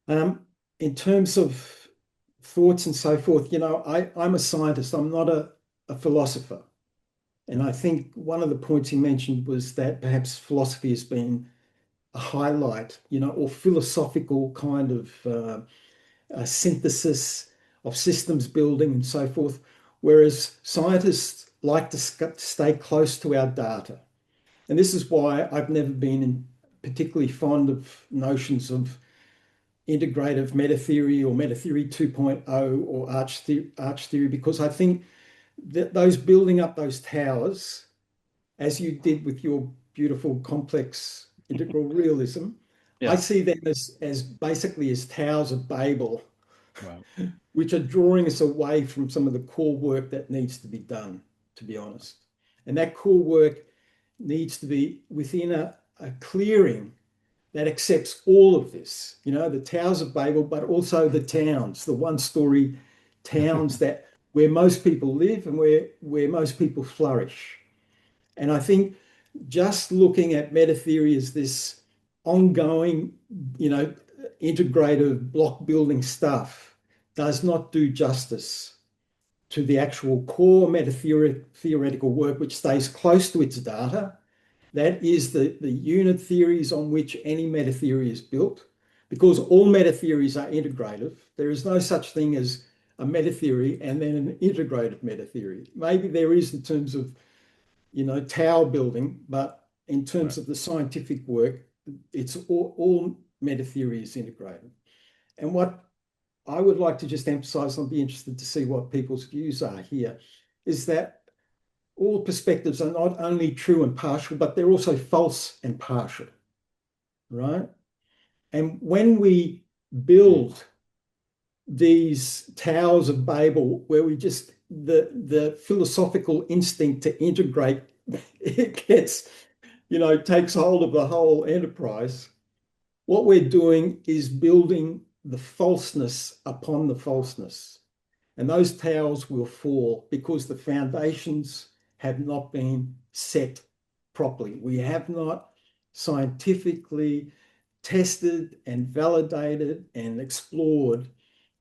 In terms of thoughts and so forth, I'm a scientist, I'm not a philosopher. And I think one of the points he mentioned was that perhaps philosophy has been a highlight, or philosophical kind of synthesis of systems building and so forth, whereas scientists like to stay close to our data. And this is why I've never been particularly fond of notions of integrative metatheory or metatheory 2.0 or arch theory, because I think that those building up those towers, as you did with your beautiful complex integral realism, I see them as basically as towers of Babel, which are drawing us away from some of the core work that needs to be done, to be honest. And that core work needs to be within a clearing that accepts all of this, the towers of Babel, but also the towns, the one-story towns where most people live and where most people flourish. And I think just looking at metatheory as this ongoing, integrative block building stuff does not do justice to the actual core metatheoretical work, which stays close to its data. That is the unit theories on which any metatheory is built, because all metatheories are integrative. There is no such thing as a metatheory and then an integrative metatheory. Maybe there is in terms of, tower building, but in terms of the scientific work, it's all metatheory is integrated. And what I would like to just emphasize, I'd be interested to see what people's views are here, is that all perspectives are not only true and partial, but they're also false and partial, right? And when we build these towers of Babel, where we just, the philosophical instinct to integrate, it gets, takes hold of the whole enterprise, what we're doing is building the falseness upon the falseness. And those towers will fall because the foundations have not been set properly. We have not scientifically tested and validated and explored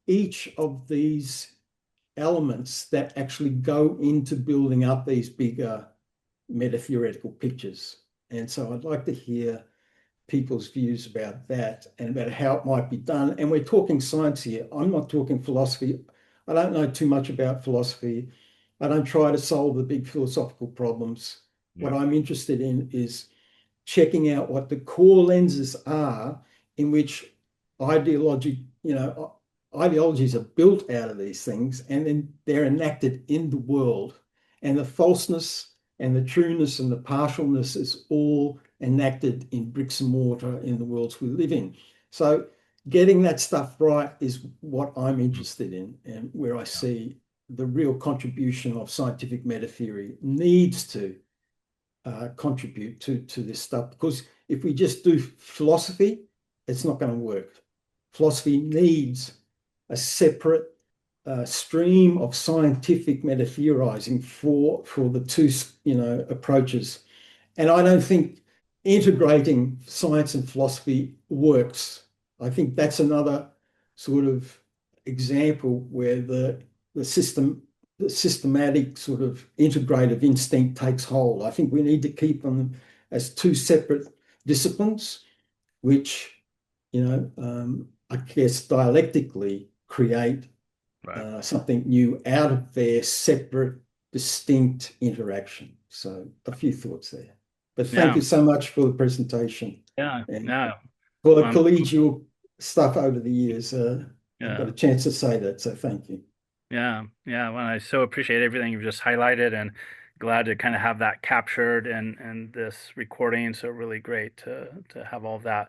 each of these elements that actually go into building up these bigger metatheoretical pictures. And so I'd like to hear people's views about that and about how it might be done. And we're talking science here. I'm not talking philosophy. I don't know too much about philosophy. I don't try to solve the big philosophical problems. What I'm interested in is checking out what the core lenses are in which ideologies are built out of these things, and then they're enacted in the world. And the falseness and the trueness and the partialness is all enacted in bricks and mortar in the worlds we live in. So getting that stuff right is what I'm interested in, and where I see the real contribution of scientific metatheory needs to contribute to this stuff. Because if we just do philosophy, it's not going to work. Philosophy needs a separate stream of scientific metatheorizing for the two approaches. And I don't think integrating science and philosophy works. I think that's another sort of example where the systematic sort of integrative instinct takes hold. I think we need to keep them as two separate disciplines, which I guess dialectically create something new out of their separate, distinct interaction. So a few thoughts there. But thank you so much for the presentation. And for the collegial stuff over the years, I've got a chance to say that, so thank you. Well, I so appreciate everything you've just highlighted, and glad to kind of have that captured in this recording. So really great to have all of that.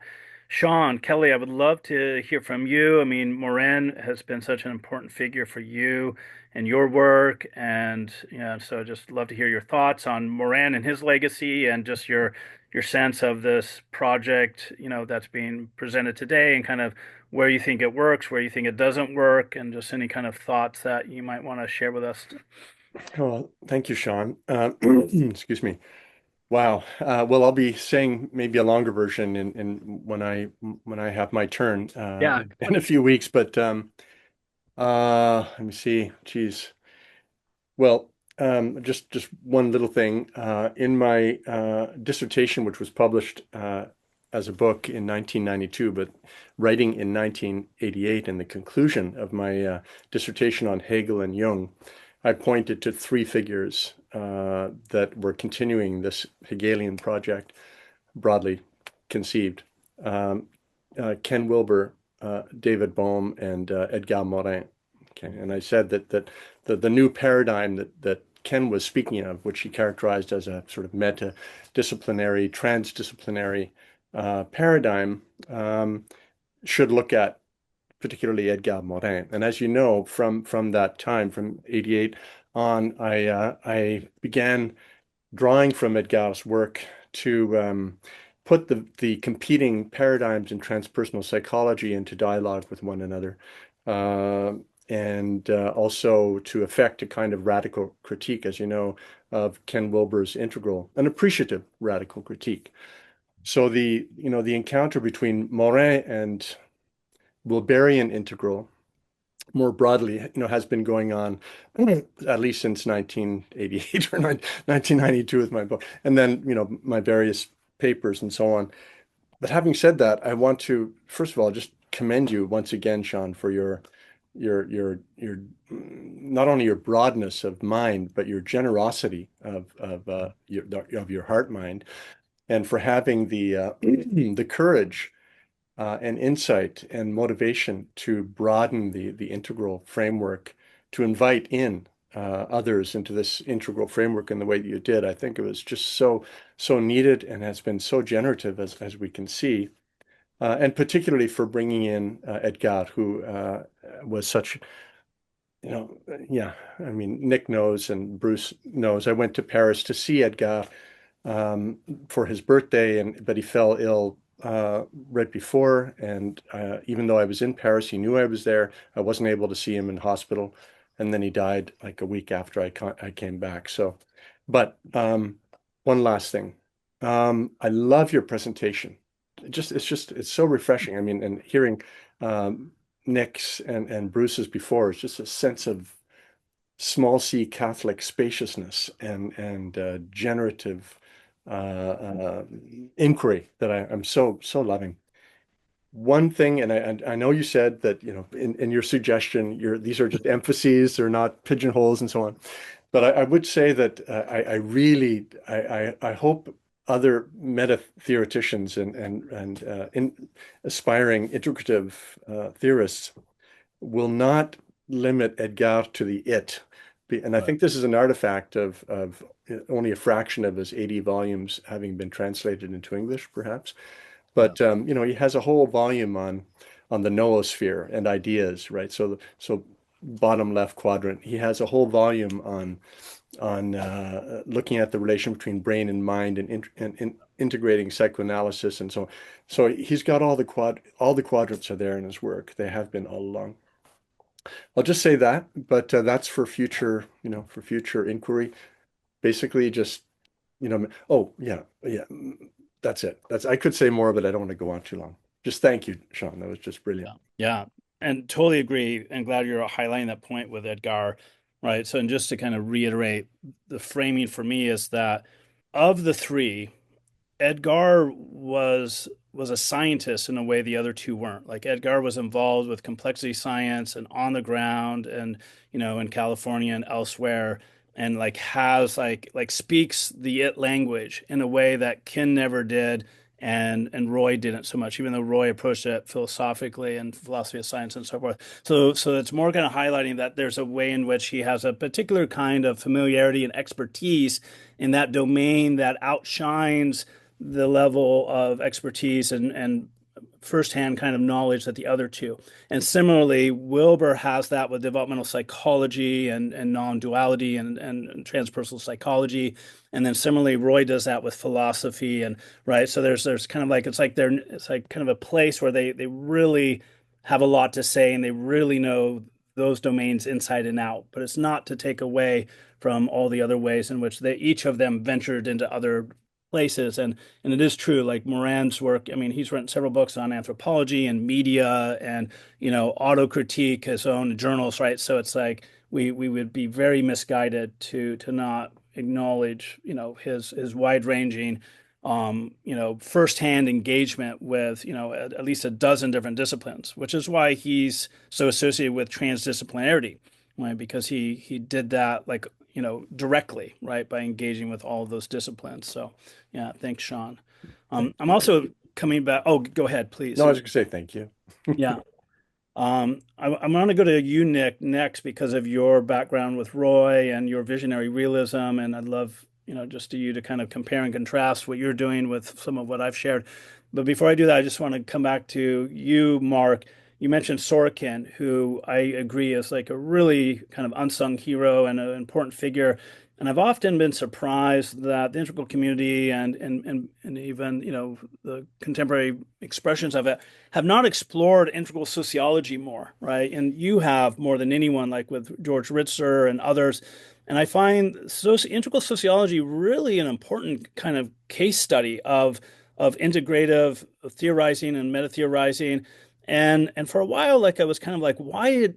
Sean, Kelly, I would love to hear from you. I mean, Morin has been such an important figure for you and your work, and so just love to hear your thoughts on Morin and his legacy, and just your sense of this project, that's being presented today, and kind of where you think it works, where you think it doesn't work, and just any kind of thoughts that you might want to share with us. Well, thank you, Sean. Excuse me. Wow. Well, I'll be saying maybe a longer version in when I have my turn in a few weeks. But let me see. Geez. Well, just one little thing. In my dissertation, which was published as a book in 1992, but writing in 1988, in the conclusion of my dissertation on Hegel and Jung, I pointed to three figures that were continuing this Hegelian project, broadly conceived. Ken Wilber, David Bohm, and Edgar Morin. Okay, and I said that the new paradigm that Ken was speaking of, which he characterized as a sort of meta-disciplinary, transdisciplinary paradigm, should look at particularly Edgar Morin. And as you know, from that time, from 88 on, I began drawing from Edgar's work to put the competing paradigms in transpersonal psychology into dialogue with one another, and also to effect a kind of radical critique, as you know, of Ken Wilber's Integral, an appreciative radical critique. So the encounter between Morin and Wilberian Integral, more broadly, has been going on at least since 1988 or 1992 with my book, and then my various papers and so on. But having said that, I want to first of all just commend you once again, Sean, for your not only your broadness of mind, but your generosity of your heart mind, and for having the the courage and insight and motivation to broaden the integral framework, to invite in others into this integral framework in the way that you did. I think it was just so needed and has been so generative, as we can see, and particularly for bringing in Edgar, who was such, I mean, Nick knows and Bruce knows. I went to Paris to see Edgar for his birthday, but he fell ill right before, and even though I was in Paris, he knew I was there. I wasn't able to see him in hospital, and then he died like a week after I came back. So, but one last thing, I love your presentation. It's so refreshing. I mean, and hearing Nick's and Bruce's before, it's just a sense of small c Catholic spaciousness and generative inquiry that I'm so loving. One thing, and I know you said that in your suggestion, these are just emphases, they're not pigeonholes and so on. But I would say that I really hope other meta theoreticians and aspiring integrative theorists will not limit Edgar to the it. And I think this is an artifact of only a fraction of his 80 volumes having been translated into English, perhaps. But he has a whole volume on the noosphere and ideas, right? So bottom left quadrant. He has a whole volume on looking at the relation between brain and mind and integrating psychoanalysis and so on. So he's got all the quadrants are there in his work. They have been all along. I'll just say that, but that's for future, for future inquiry. Basically, just, oh yeah, that's it. I could say more, but I don't want to go on too long. Just thank you, Sean. That was just brilliant. Yeah, and totally agree. And glad you're highlighting that point with Edgar, right? So, and just to kind of reiterate, the framing for me is that of the three, Edgar was was a scientist in a way the other two weren't. Like Edgar was involved with complexity science and on the ground and, in California and elsewhere, and like has like speaks the it language in a way that Ken never did. And Roy didn't so much, even though Roy approached it philosophically and philosophy of science and so forth. So it's more kind of highlighting that there's a way in which he has a particular kind of familiarity and expertise in that domain that outshines the level of expertise and firsthand kind of knowledge that the other two. And similarly, Wilber has that with developmental psychology and non-duality and transpersonal psychology. And then similarly, Roy does that with philosophy and right. So there's kind of like it's like kind of a place where they really have a lot to say and they really know those domains inside and out. But it's not to take away from all the other ways in which each of them ventured into other places. And it is true, like Morin's work, I mean, he's written several books on anthropology and media and, autocritique, his own journals, right? So it's like we would be very misguided to not acknowledge, his wide-ranging, firsthand engagement with, at least a dozen different disciplines, which is why he's so associated with transdisciplinarity, right? Because he did that like directly, right, by engaging with all of those disciplines. So, yeah, thanks, Sean. I'm also coming back. Oh, go ahead, please. No, I was going to say thank you. Yeah. I'm going to go to you, Nick, next because of your background with Roy and your visionary realism. And I'd love, just you to kind of compare and contrast what you're doing with some of what I've shared. But before I do that, I just want to come back to you, Mark. You mentioned Sorokin, who I agree is like a really kind of unsung hero and an important figure. And I've often been surprised that the integral community and even, the contemporary expressions of it have not explored integral sociology more, right? And you have more than anyone, like with George Ritzer and others. And I find integral sociology really an important kind of case study of integrative theorizing and metatheorizing. And for a while, like I was kind of like, why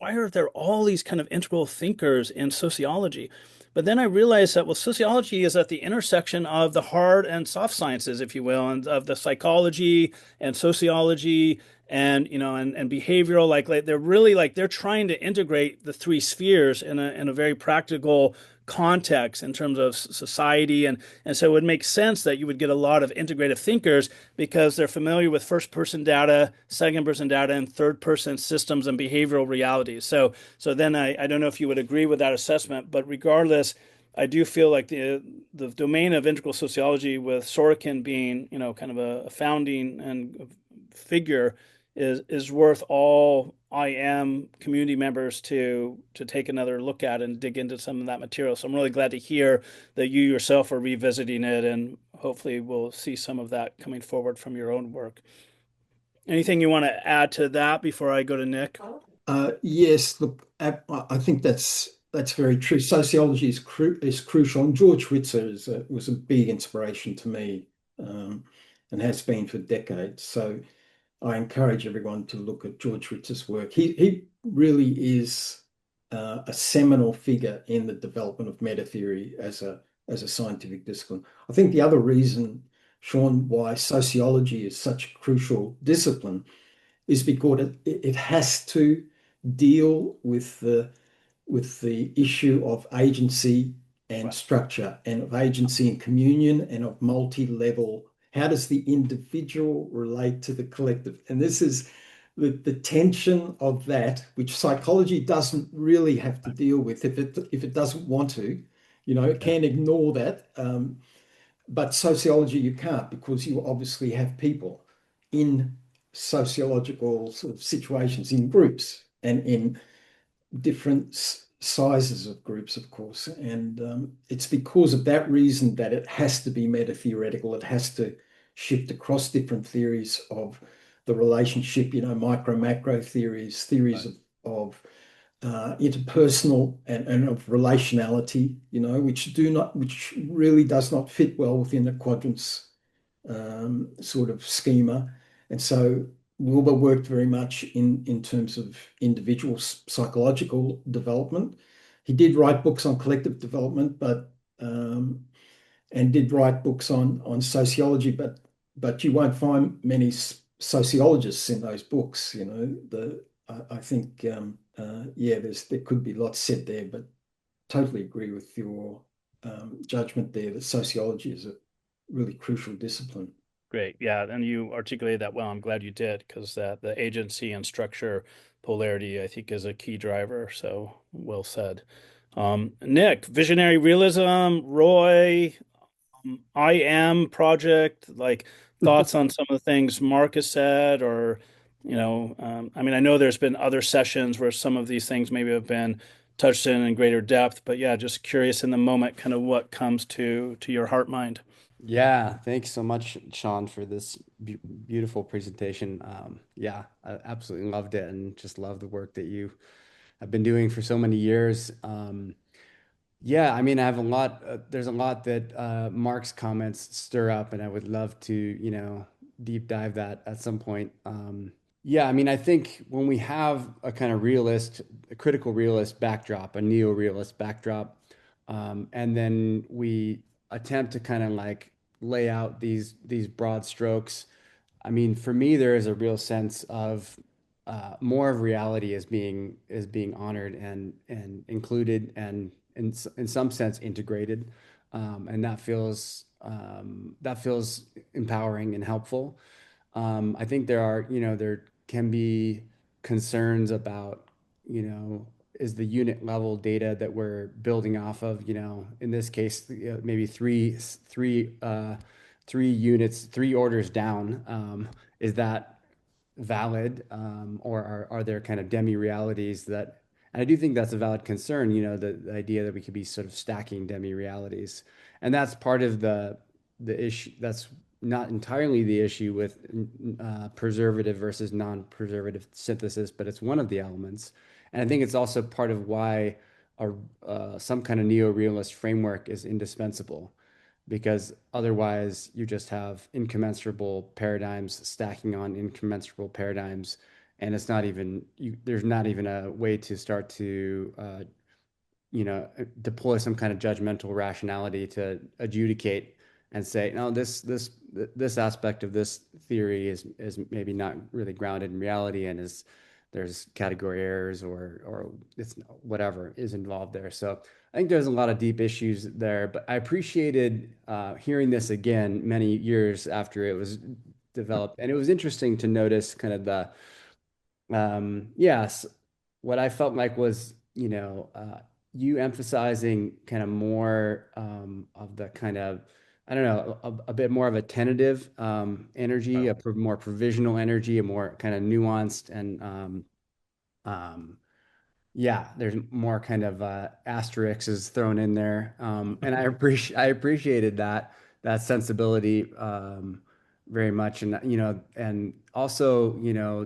are there all these kind of integral thinkers in sociology? But then I realized that, well, sociology is at the intersection of the hard and soft sciences, if you will, and of the psychology and sociology and and behavioral. Like they're really they're trying to integrate the three spheres in a very practical context in terms of society, and so it would make sense that you would get a lot of integrative thinkers because they're familiar with first-person data, second-person data, and third-person systems and behavioral realities. So then I don't know if you would agree with that assessment, but regardless, I do feel like the domain of integral sociology, with Sorokin being kind of a founding and figure, is worth all IAM community members to take another look at and dig into some of that material. So I'm really glad to hear that you yourself are revisiting it, and hopefully we'll see some of that coming forward from your own work. Anything you want to add to that before I go to Nick? Yes, look, I think that's very true. Sociology is crucial, and George Ritzer was a big inspiration to me, and has been for decades. So I encourage everyone to look at George Ritzer's work. He really is a seminal figure in the development of metatheory as a scientific discipline. I think the other reason, Sean, why sociology is such a crucial discipline is because it has to deal with the issue of agency and structure, and of agency and communion, and of multi-level. How does the individual relate to the collective? And this is the tension of that, which psychology doesn't really have to deal with if it doesn't want to. It can ignore that. But sociology, you can't, because you obviously have people in sociological sort of situations, in groups, and in different sizes of groups, of course. And it's because of that reason that it has to be meta-theoretical. It has to shift across different theories of the relationship, micro macro theories of interpersonal and of relationality, which really does not fit well within the quadrants sort of schema. And so Wilber worked very much in terms of individual psychological development. He did write books on collective development, and did write books on sociology, but but you won't find many sociologists in those books. I think yeah, there could be lots said there, but totally agree with your judgment there that sociology is a really crucial discipline. Great. Yeah. And you articulated that well. I'm glad you did, because the agency and structure polarity, I think, is a key driver. So well said. Nick, visionary realism, Roy, IAM project, like thoughts on some of the things Mark has said, or, I mean, I know there's been other sessions where some of these things maybe have been touched in greater depth, but yeah, just curious in the moment, kind of what comes to your heart mind. Yeah, thanks so much, Sean, for this beautiful presentation. Yeah, I absolutely loved it and just love the work that you have been doing for so many years. Yeah, I mean, I have a lot, there's a lot that Mark's comments stir up, and I would love to, deep dive that at some point. Yeah, I mean, I think when we have a kind of a critical realist backdrop, a neo-realist backdrop, and then we attempt to kind of like lay out these broad strokes. I mean, for me, there is a real sense of more of reality is being honored and included and in some sense integrated, and that feels empowering and helpful. I think there can be concerns about, is the unit level data that we're building off of, in this case, maybe three units, three orders down. Is that valid, or are there kind of demi-realities that, and I do think that's a valid concern, the idea that we could be sort of stacking demi-realities. And that's part of the issue. That's not entirely the issue with preservative versus non-preservative synthesis, but it's one of the elements. And I think it's also part of why some kind of neo-realist framework is indispensable, because otherwise you just have incommensurable paradigms stacking on incommensurable paradigms, and there's not even a way to start to deploy some kind of judgmental rationality to adjudicate and say, no, this aspect of this theory is maybe not really grounded in reality, and there's category errors or it's whatever is involved there. So I think there's a lot of deep issues there, but I appreciated hearing this again many years after it was developed, and it was interesting to notice kind of yes, what I felt like was, you emphasizing kind of more of the kind of, I don't know, a bit more of a tentative energy, more provisional energy, a more kind of nuanced and yeah, there's more kind of asterisks is thrown in there, and I appreciated that sensibility very much, and and also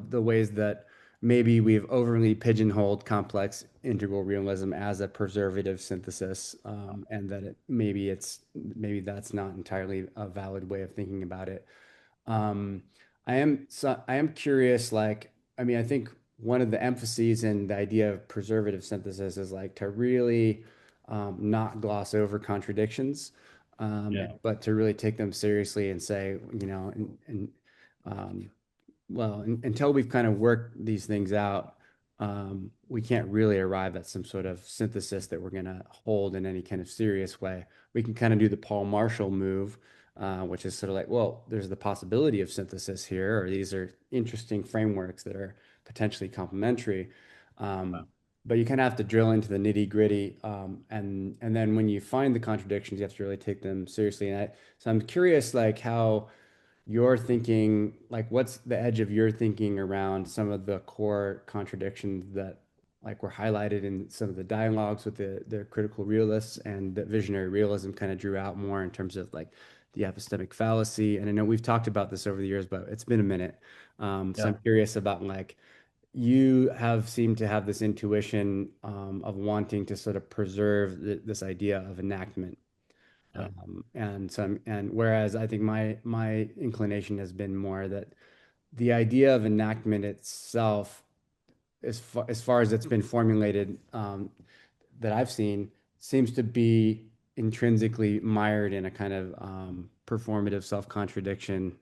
the ways that maybe we've overly pigeonholed complex integral realism as a preservative synthesis, and that maybe that's not entirely a valid way of thinking about it. Um, I am curious, like, I mean, I think one of the emphases in the idea of preservative synthesis is like to really not gloss over contradictions, Yeah. but to really take them seriously and say, um, well, until we've kind of worked these things out, we can't really arrive at some sort of synthesis that we're going to hold in any kind of serious way. We can kind of do the Paul Marshall move, which is sort of like, well, there's the possibility of synthesis here, or these are interesting frameworks that are potentially complementary. But you kind of have to drill into the nitty gritty, and then when you find the contradictions, you have to really take them seriously. So I'm curious, like how your thinking, like what's the edge of your thinking around some of the core contradictions that like were highlighted in some of the dialogues with the critical realists, and that visionary realism kind of drew out more in terms of like the epistemic fallacy. And I know we've talked about this over the years, but it's been a minute. So I'm curious about like, you have seemed to have this intuition of wanting to sort of preserve this idea of enactment. And whereas I think my inclination has been more that the idea of enactment itself, as far as it's been formulated, that I've seen, seems to be intrinsically mired in a kind of performative self-contradiction,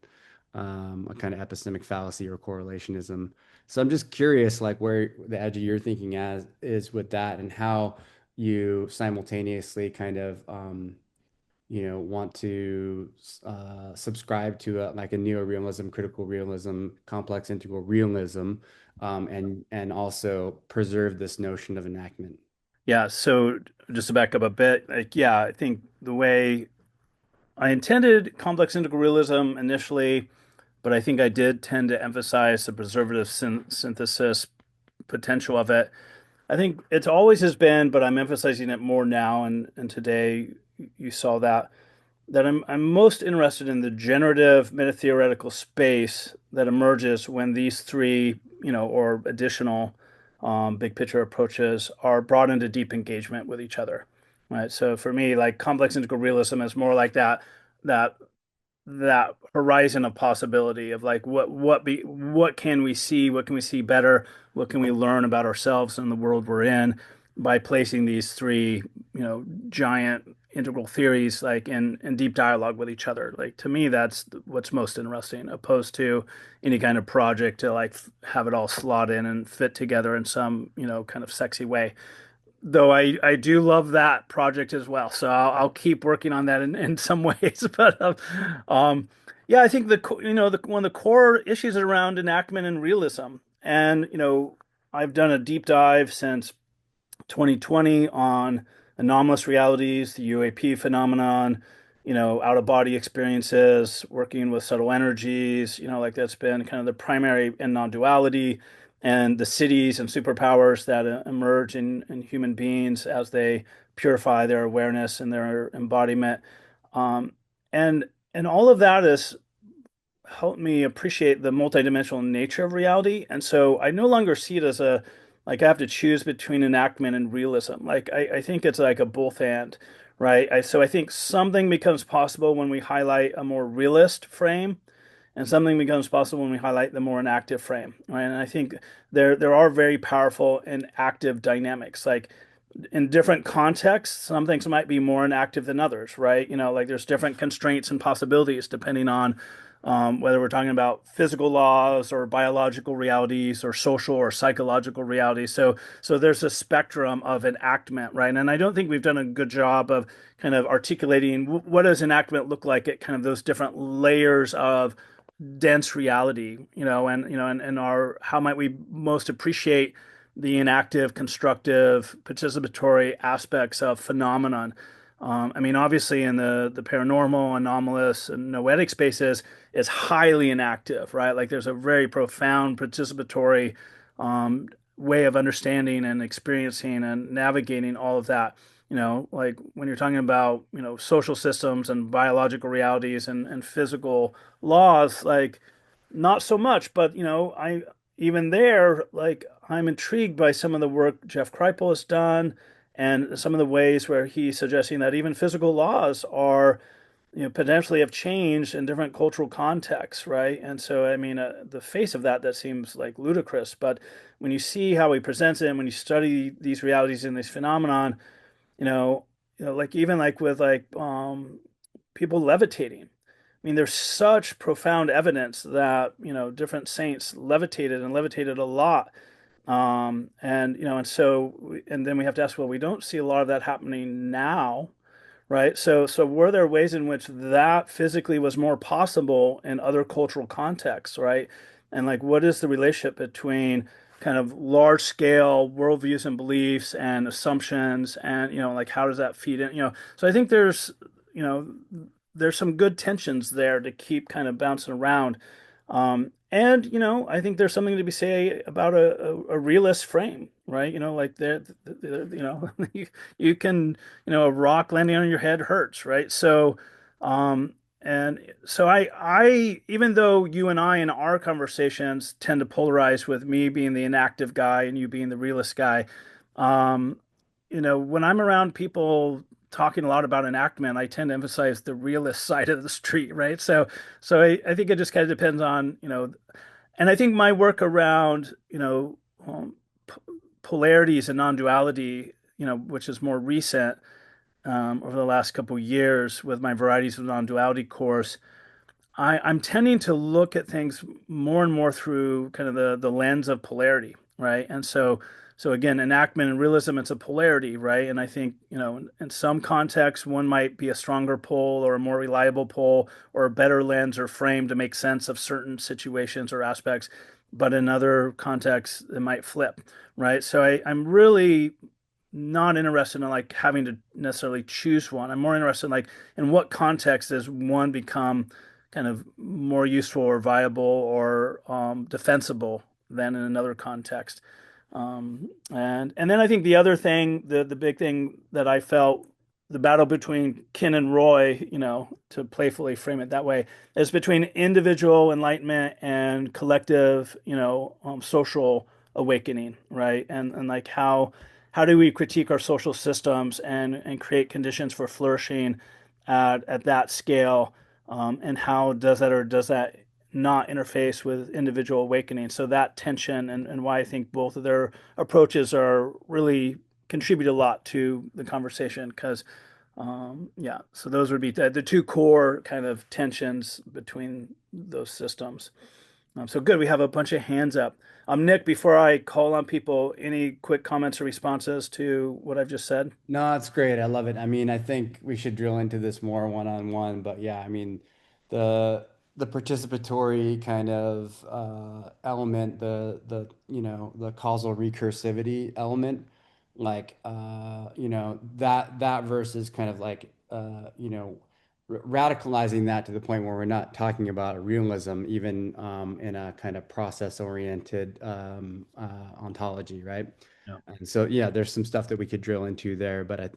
a kind of epistemic fallacy or correlationism. So I'm just curious, like where the edge of your thinking is with that, and how you simultaneously kind of want to subscribe to like a neo-realism, critical realism, complex integral realism, and also preserve this notion of enactment. Yeah, so just to back up a bit, like, yeah, I think the way I intended complex integral realism initially, but I think I did tend to emphasize the preservative synthesis potential of it. I think it's always has been, but I'm emphasizing it more now, and today you saw that I'm most interested in the generative metatheoretical space that emerges when these three, or additional big picture approaches are brought into deep engagement with each other, right? So for me, like complex integral realism is more like that that horizon of possibility of like what can we see, what can we see better, what can we learn about ourselves and the world we're in by placing these three giant integral theories like in deep dialogue with each other. Like to me that's what's most interesting, opposed to any kind of project to like have it all slot in and fit together in some kind of sexy way, though I do love that project as well. So I'll keep working on that in some ways. But yeah, I think one of the core issues around enactment and realism, and I've done a deep dive since 2020 on anomalous realities, the UAP phenomenon, out of body experiences, working with subtle energies, like that's been kind of the primary in non-duality, and the cities and superpowers that emerge in human beings as they purify their awareness and their embodiment. Um, and all of that has helped me appreciate the multidimensional nature of reality. And so I no longer see it as a like I have to choose between enactment and realism. Like I think it's like a both and, right? So I think something becomes possible when we highlight a more realist frame, and something becomes possible when we highlight the more inactive frame, right? And I think there are very powerful and active dynamics. Like in different contexts, some things might be more inactive than others, right? Like there's different constraints and possibilities depending on whether we're talking about physical laws or biological realities or social or psychological realities. So there's a spectrum of enactment, right? And I don't think we've done a good job of kind of articulating what does enactment look like at kind of those different layers of dense reality, and our how might we most appreciate the inactive, constructive, participatory aspects of phenomenon. I mean, obviously, in the paranormal, anomalous, and noetic spaces is highly inactive, right? Like there's a very profound participatory way of understanding and experiencing and navigating all of that. Like when you're talking about, social systems and biological realities and physical laws, like not so much, but I even there, like I'm intrigued by some of the work Jeff Kripal has done and some of the ways where he's suggesting that even physical laws are, potentially have changed in different cultural contexts, right? And so, I mean, the face of that seems like ludicrous, but when you see how he presents it, and when you study these realities and these phenomenon, like even like with like people levitating. I mean, there's such profound evidence that, different saints levitated and levitated a lot. And then we have to ask, well, we don't see a lot of that happening now, right? So were there ways in which that physically was more possible in other cultural contexts, right? And like, what is the relationship between kind of large scale worldviews and beliefs and assumptions, and like how does that feed in? So I think you know, there's some good tensions there to keep kind of bouncing around. And I think there's something to be say about a realist frame, right? Like you can, a rock landing on your head hurts, right? So, and so I, even though you and I in our conversations tend to polarize with me being the inactive guy and you being the realist guy, um, when I'm around people talking a lot about enactment, I tend to emphasize the realist side of the street, right? So I think it just kind of depends on, and I think my work around, polarities and non-duality, which is more recent over the last couple of years with my varieties of non-duality course, I'm tending to look at things more and more through kind of the lens of polarity, right? And so again, enactment and realism, it's a polarity, right? And I think, in some contexts, one might be a stronger pole or a more reliable pole or a better lens or frame to make sense of certain situations or aspects. But in other contexts, it might flip, right? So I'm really not interested in like having to necessarily choose one. I'm more interested in like in what context does one become kind of more useful or viable or defensible than in another context. And then I think the other thing, the big thing that I felt the battle between Ken and Roy, to playfully frame it that way, is between individual enlightenment and collective, social awakening, right? And like how do we critique our social systems and create conditions for flourishing at that scale? And how does that or does that not interface with individual awakening? So that tension and why I think both of their approaches are really contribute a lot to the conversation because yeah, so those would be the two core kind of tensions between those systems. So good, we have a bunch of hands up. Nick, before I call on people, any quick comments or responses to what I've just said? No, it's great. I love it. I mean, I think we should drill into this more one-on-one, but yeah, I mean, the participatory kind of element, the causal recursivity element, like that versus kind of like radicalizing that to the point where we're not talking about a realism, even in a kind of process-oriented ontology, right? Yeah. And so, yeah, there's some stuff that we could drill into there, but I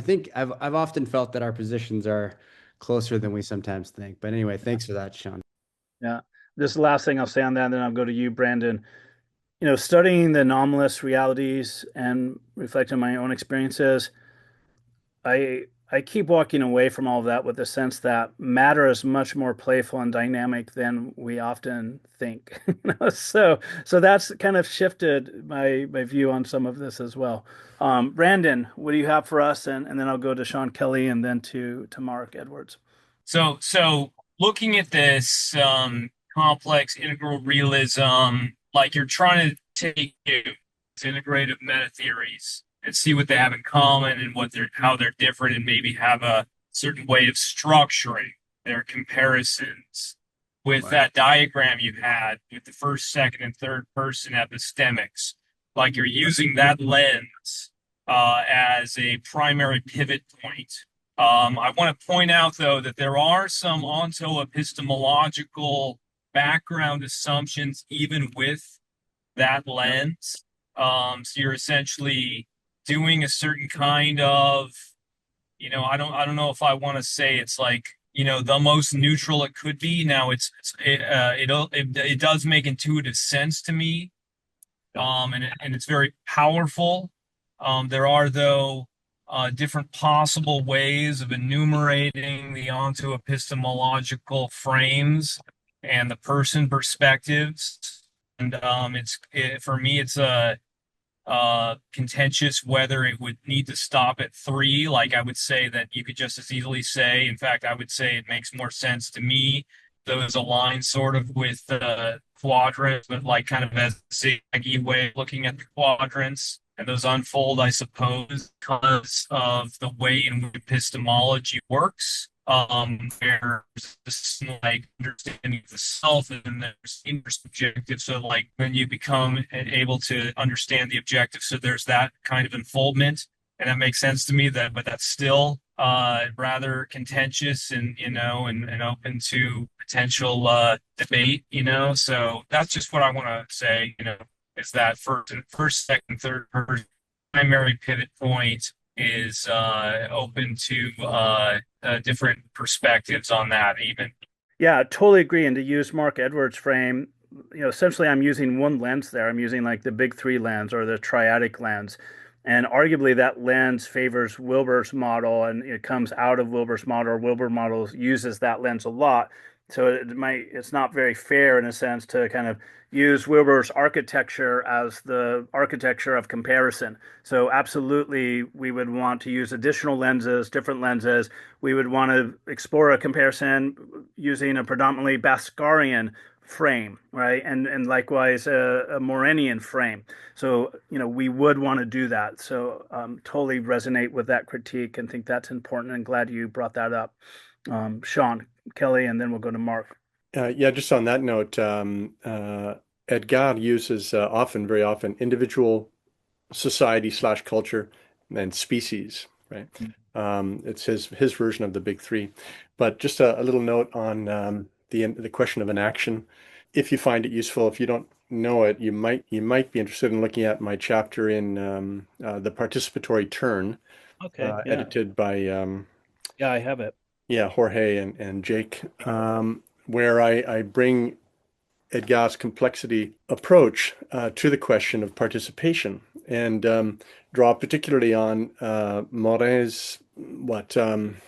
think I've often felt that our positions are closer than we sometimes think. But anyway, thanks for that, Sean. Yeah. This is the last thing I'll say on that, and then I'll go to you, Brandon. Studying the anomalous realities and reflecting on my own experiences, I keep walking away from all of that with the sense that matter is much more playful and dynamic than we often think. So that's kind of shifted my view on some of this as well. Brandon, what do you have for us? And then I'll go to Sean Kelly and then to Mark Edwards. So looking at this complex integral realism, like you're trying to take integrative metatheories and see what they have in common and how they're different, and maybe have a certain way of structuring their comparisons with that diagram you had with the first, second, and third person epistemics. Like you're using that lens as a primary pivot point. I want to point out, though, that there are some onto-epistemological background assumptions even with that lens. So you're essentially doing a certain kind of, I don't know if I want to say it's like, the most neutral it could be. Now it does make intuitive sense to me, and it's very powerful. There are, though, different possible ways of enumerating the onto epistemological frames and the person perspectives. And for me, it's contentious whether it would need to stop at 3. Like I would say that you could just as easily say, in fact, I would say it makes more sense to me. Those align sort of with the quadrants, but like kind of as a zigzaggy way of looking at the quadrants. And those unfold, I suppose, because of the way in which epistemology works. There's this like understanding of the self, and there's intersubjective. So like when you become able to understand the objective, so there's that kind of unfoldment, and that makes sense to me. But that's still rather contentious and and open to potential debate. So that's just what I want to say. Is that first, second, third person primary pivot point is open to different perspectives on that even. Yeah, totally agree. And to use Mark Edwards' frame, essentially I'm using one lens there. I'm using like the big 3 lens or the triadic lens. And arguably that lens favors Wilber's model, and it comes out of Wilber's model. Wilber model uses that lens a lot. So it's not very fair in a sense to kind of use Wilber's architecture as the architecture of comparison. So absolutely, we would want to use additional lenses, different lenses. We would want to explore a comparison, using a predominantly Bhaskarian frame, right? And likewise a Morinian frame. So, we would want to do that. So totally resonate with that critique and think that's important, and glad you brought that up. Sean, Kelly, and then we'll go to Mark. Yeah, just on that note, Edgar uses very often individual, society / culture, and species, right? It's his version of the big three. But just a little note on the question of an action. If you find it useful, if you don't know it, you might be interested in looking at my chapter in the participatory turn, edited by I have it. Yeah, Jorge and Jake, where I bring Edgar's complexity approach to the question of participation, and draw particularly on Morin's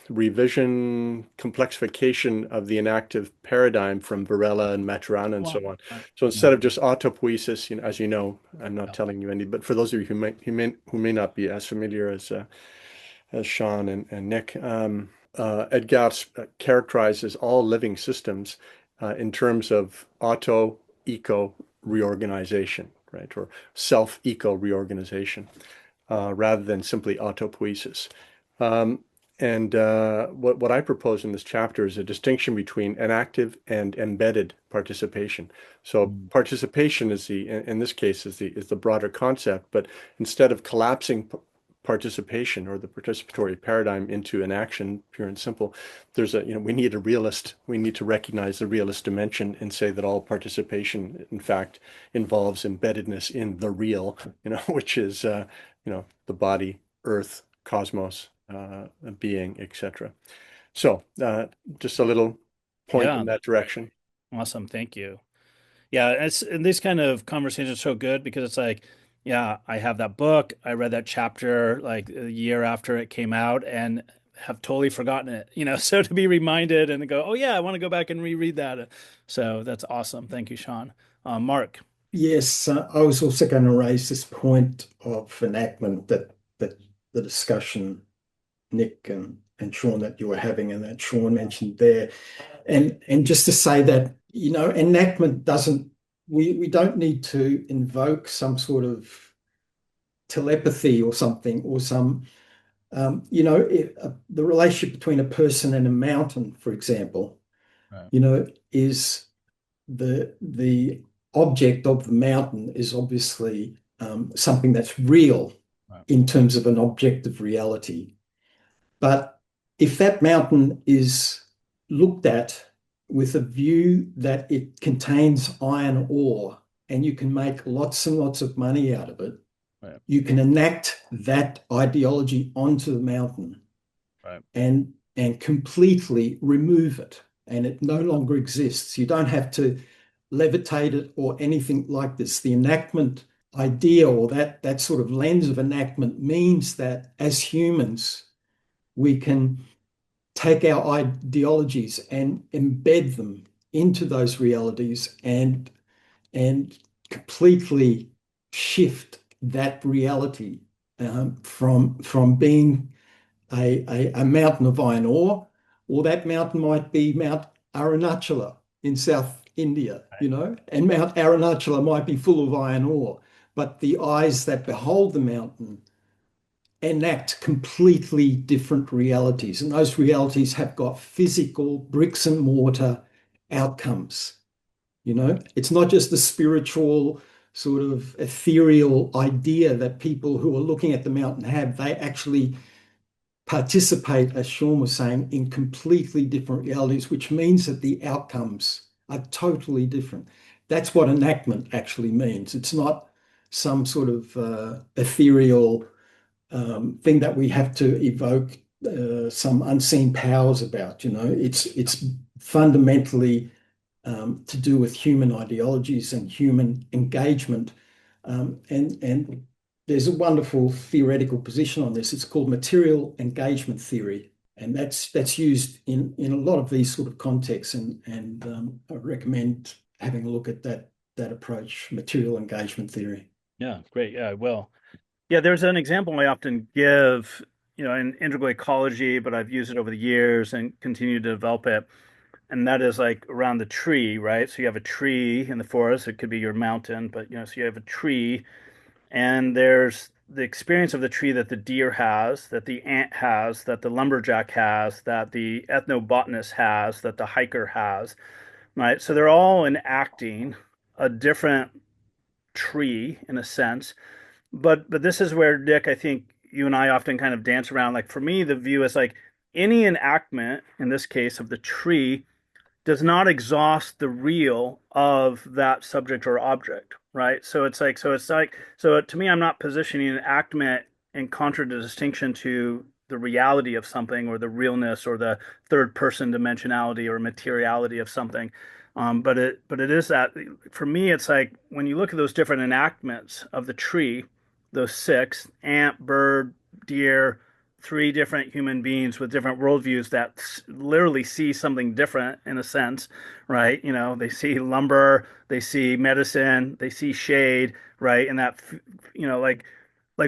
revision, complexification of the enactive paradigm from Varela and Maturana and so on. So instead of just autopoiesis, as you know, I'm not telling you any, but for those of you who may not be as familiar as Sean and Nick, Edgar characterizes all living systems in terms of auto-eco reorganization, right, or self-eco reorganization, rather than simply autopoiesis. And what I propose in this chapter is a distinction between enactive and embedded participation. So participation in this case is the broader concept, but instead of collapsing participation or the participatory paradigm into an action, pure and simple, we need to recognize the realist dimension and say that all participation in fact involves embeddedness in the real, which is the body, earth, cosmos, being, etc. So just a little point in that direction. Awesome, thank you. Yeah, and these kind of conversations are so good because it's like, yeah, I have that book. I read that chapter like a year after it came out and have totally forgotten it, so to be reminded and go, oh yeah, I want to go back and reread that. So that's awesome. Thank you, Sean. Mark. Yes, I was also going to raise this point of enactment that the discussion, Nick and Sean, that you were having, and that Sean mentioned there. And just to say that, enactment we don't need to invoke some sort of telepathy or something, or some, the relationship between a person and a mountain, for example, is the object of the mountain is obviously something that's real in terms of an objective reality. But if that mountain is looked at with a view that it contains iron ore and you can make lots and lots of money out of it, you can enact that ideology onto the mountain and completely remove it, and it no longer exists. You don't have to levitate it or anything like this. The enactment idea, or that sort of lens of enactment, means that as humans, we can take our ideologies and embed them into those realities and completely shift that reality from being a mountain of iron ore, or that mountain might be Mount Arunachala in South India, and Mount Arunachala might be full of iron ore, but the eyes that behold the mountain enact completely different realities. And those realities have got physical bricks and mortar outcomes. It's not just the spiritual sort of ethereal idea that people who are looking at the mountain have. They actually participate, as Sean was saying, in completely different realities, which means that the outcomes are totally different. That's what enactment actually means. It's not some sort of ethereal thing that we have to evoke some unseen powers about. It's fundamentally to do with human ideologies and human engagement, and there's a wonderful theoretical position on this. It's called material engagement theory, and that's used in a lot of these sort of contexts, and I recommend having a look at that approach, material engagement theory. Yeah, great. Yeah, I will. Yeah, there's an example I often give, in integral ecology, but I've used it over the years and continue to develop it. and that is like around the tree, right? So you have a tree in the forest. It could be your mountain, but so you have a tree, and there's the experience of the tree that the deer has, that the ant has, that the lumberjack has, that the ethnobotanist has, that the hiker has, right? So they're all enacting a different tree in a sense. But this is where, Nick, I think you and I often kind of dance around. Like for me, the view is like any enactment, in this case of the tree, does not exhaust the real of that subject or object, right? So to me, I'm not positioning enactment in contradistinction to the reality of something or the realness or the third person dimensionality or materiality of something. But it is that for me, it's like when you look at those different enactments of the tree, those six, ant, bird, deer, three different human beings with different worldviews that literally see something different in a sense, right? They see lumber, they see medicine, they see shade, right? And that, like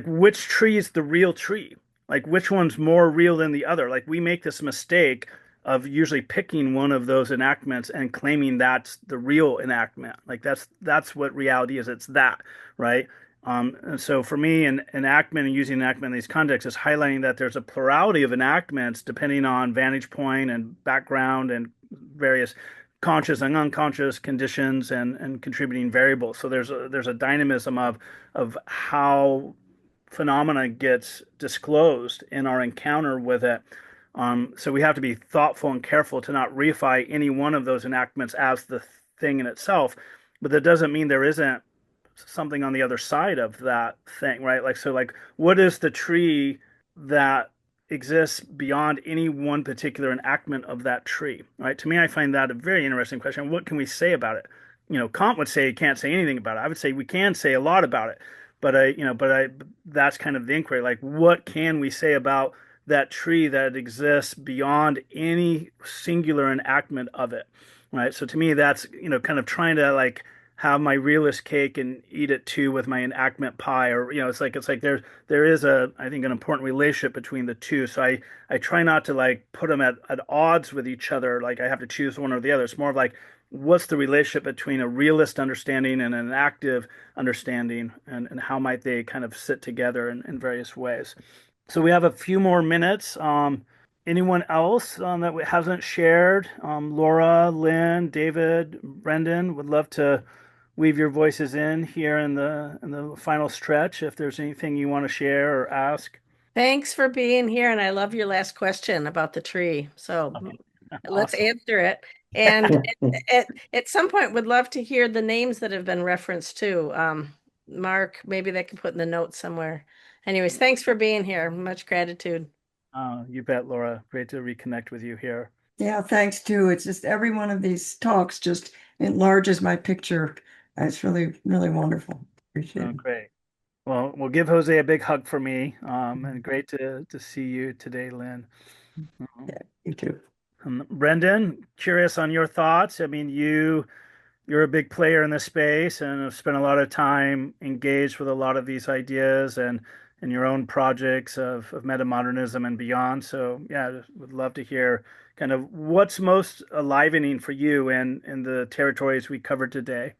which tree is the real tree? Like which one's more real than the other? Like we make this mistake of usually picking one of those enactments and claiming that's the real enactment. Like that's what reality is. It's that, right? And so for me, an enactment and using enactment in these contexts is highlighting that there's a plurality of enactments depending on vantage point and background and various conscious and unconscious conditions and contributing variables. So there's a dynamism of how phenomena gets disclosed in our encounter with it. So we have to be thoughtful and careful to not reify any one of those enactments as the thing in itself. But that doesn't mean there isn't something on the other side of that thing, right? Like what is the tree that exists beyond any one particular enactment of that tree, right? To me, I find that a very interesting question. What can we say about it? Kant would say you can't say anything about it. I would say we can say a lot about it, but that's kind of the inquiry. Like, what can we say about that tree that exists beyond any singular enactment of it, right? So to me, that's kind of trying to like have my realist cake and eat it too with my enactment pie, or it's like there is I think an important relationship between the two. So I try not to like put them at odds with each other, like I have to choose one or the other. It's more of like what's the relationship between a realist understanding and an active understanding, and how might they kind of sit together in various ways. So we have a few more minutes. Anyone else that hasn't shared? Laura, Lynn, David, Brendan, would love to weave your voices in here in the final stretch if there's anything you want to share or ask. Thanks for being here, and I love your last question about the tree. So let's Awesome. answer it. And at some point, would love to hear the names that have been referenced too. Mark, maybe they can put in the notes somewhere. Anyways, thanks for being here. Much gratitude. You bet, Laura. Great to reconnect with you here. Yeah, thanks too. It's just every one of these talks just enlarges my picture. It's really, really wonderful. Appreciate it. Great. Well, we'll give Jose a big hug for me. And great to see you today, Lynn. Yeah, you too. Brendan, curious on your thoughts. I mean, you're a big player in this space and have spent a lot of time engaged with a lot of these ideas and your own projects of metamodernism and beyond. So yeah, would love to hear kind of what's most enlivening for you in the territories we covered today.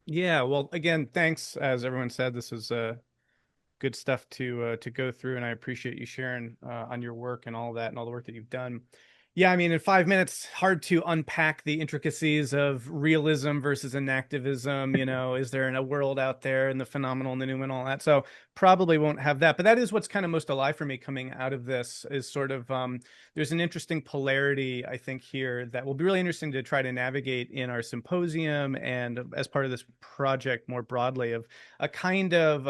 Yeah, well, again, thanks. As everyone said, this is good stuff to go through, and I appreciate you sharing on your work and all that and all the work that you've done. Yeah, I mean, in 5 minutes, hard to unpack the intricacies of realism versus enactivism. Is there a world out there and the phenomenal and the new and all that? So probably won't have that. But that is what's kind of most alive for me coming out of this is sort of there's an interesting polarity, I think, here that will be really interesting to try to navigate in our symposium and as part of this project more broadly of a kind of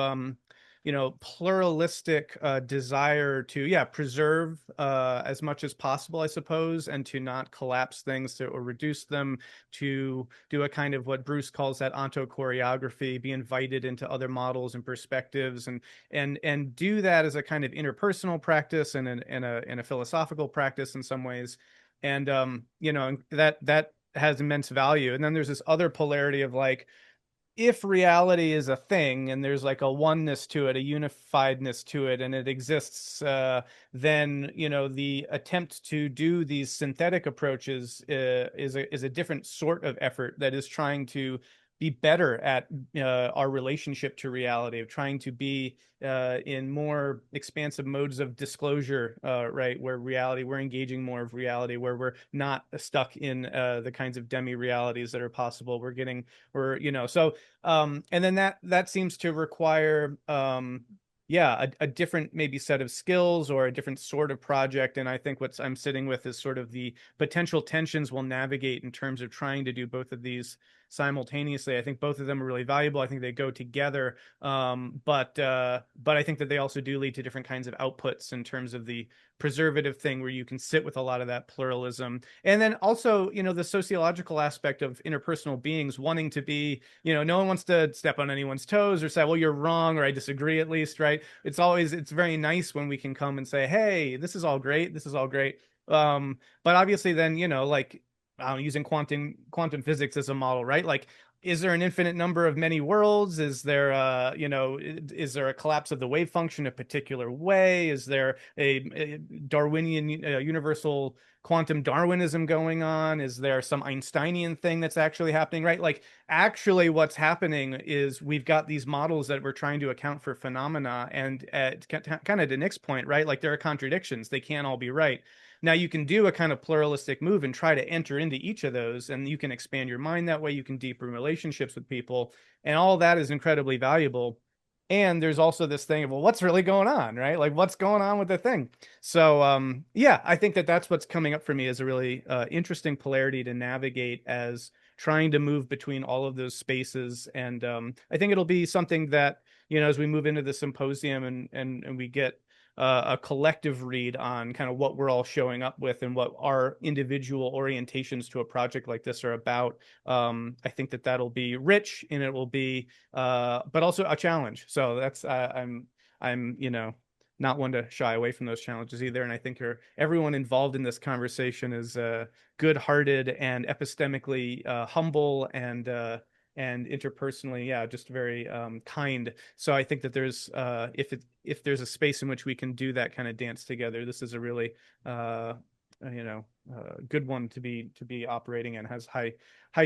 pluralistic desire to, preserve as much as possible, I suppose, and to not collapse things or reduce them, to do a kind of what Bruce calls that ontochoreography, be invited into other models and perspectives, and do that as a kind of interpersonal practice and a philosophical practice in some ways. And that has immense value. And then there's this other polarity of like, if reality is a thing and there's like a oneness to it, a unifiedness to it, and it exists, then, you know, the attempt to do these synthetic approaches is a different sort of effort that is trying to be better at our relationship to reality, of trying to be in more expansive modes of disclosure, right, where we're engaging more of reality, where we're not stuck in the kinds of demi-realities that are possible. You know, so and then that seems to require a different maybe set of skills or a different sort of project. And I think what I'm sitting with is sort of the potential tensions we'll navigate in terms of trying to do both of these simultaneously. I think both of them are really valuable. I think they go together, but I think that they also do lead to different kinds of outputs in terms of the preservative thing, where you can sit with a lot of that pluralism, and then also, you know, the sociological aspect of interpersonal beings wanting to be, you know, no one wants to step on anyone's toes or say, well, you're wrong, or I disagree, at least, right? It's very nice when we can come and say, hey, this is all great, but obviously then, you know, like, using quantum physics as a model, right? Like, is there an infinite number of many worlds? Is there is there a collapse of the wave function a particular way? Is there a Darwinian universal quantum Darwinism going on? Is there some Einsteinian thing that's actually happening, right? Like, actually what's happening is we've got these models that we're trying to account for phenomena, and kind of to Nick's point, right? Like, there are contradictions. They can't all be right. Now, you can do a kind of pluralistic move and try to enter into each of those, and you can expand your mind that way. You can deepen relationships with people, and all that is incredibly valuable. And there's also this thing of, well, what's really going on, right? Like, what's going on with the thing? So, yeah, I think that that's what's coming up for me, is a really interesting polarity to navigate, as trying to move between all of those spaces. And I think it'll be something that, you know, as we move into the symposium and we get a collective read on kind of what we're all showing up with and what our individual orientations to a project like this are about. I think that that'll be rich, and it will be, but also a challenge. So that's, I'm, you know, not one to shy away from those challenges either. And I think everyone involved in this conversation is good-hearted and epistemically humble, and interpersonally, yeah, just very kind. So I think that there's if there's a space in which we can do that kind of dance together, this is a really good one to be operating in, has high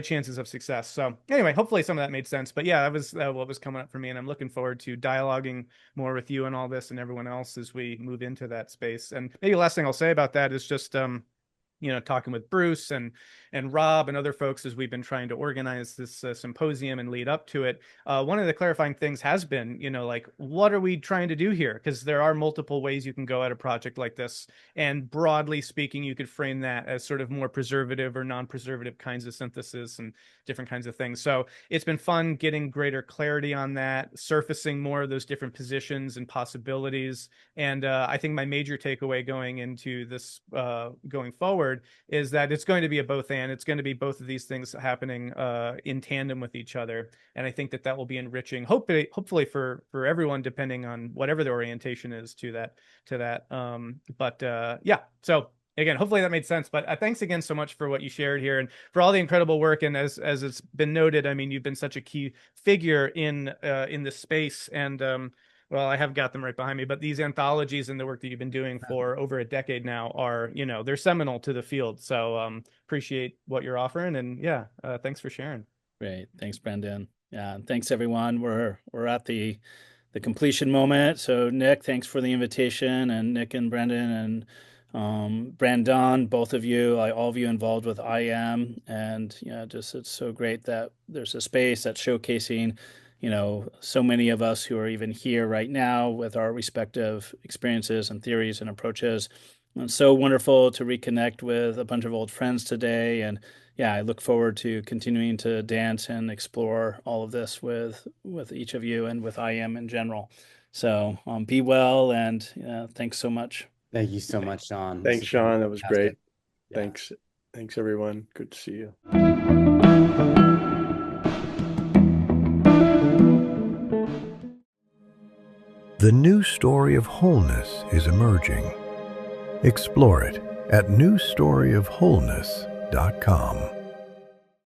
chances of success. So anyway, hopefully some of that made sense. But yeah, that was what was coming up for me, and I'm looking forward to dialoguing more with you and all this and everyone else as we move into that space. And maybe the last thing I'll say about that is just you know, talking with Bruce and Rob and other folks as we've been trying to organize this symposium and lead up to it. One of the clarifying things has been, you know, like, what are we trying to do here? Because there are multiple ways you can go at a project like this. And broadly speaking, you could frame that as sort of more preservative or non-preservative kinds of synthesis and different kinds of things. So it's been fun getting greater clarity on that, surfacing more of those different positions and possibilities. And I think my major takeaway going into this, going forward, is that it's going to be a both and. It's going to be both of these things happening in tandem with each other. And I think that will be enriching, hopefully for everyone, depending on whatever their orientation is to that. Yeah, so again, hopefully that made sense. But thanks again so much for what you shared here and for all the incredible work. And as it's been noted, I mean, you've been such a key figure in this space. And well, I have got them right behind me, but these anthologies and the work that you've been doing for over a decade now are, you know, they're seminal to the field. So appreciate what you're offering, and yeah, thanks for sharing. Great, thanks, Brendan. Yeah, and thanks everyone. We're at the completion moment. So Nick, thanks for the invitation, and Nick and Brendan and Brandon, both of you, all of you involved with IAM, and yeah, just it's so great that there's a space that's showcasing, you know, so many of us who are even here right now with our respective experiences and theories and approaches. And so wonderful to reconnect with a bunch of old friends today. And yeah, I look forward to continuing to dance and explore all of this with each of you and with IAM in general. So be well, and thanks so much. Thank you so much, Sean. Thanks, Sean. That was great. Yeah. Thanks, everyone. Good to see you. The new story of wholeness is emerging. Explore it at newstoryofwholeness.com.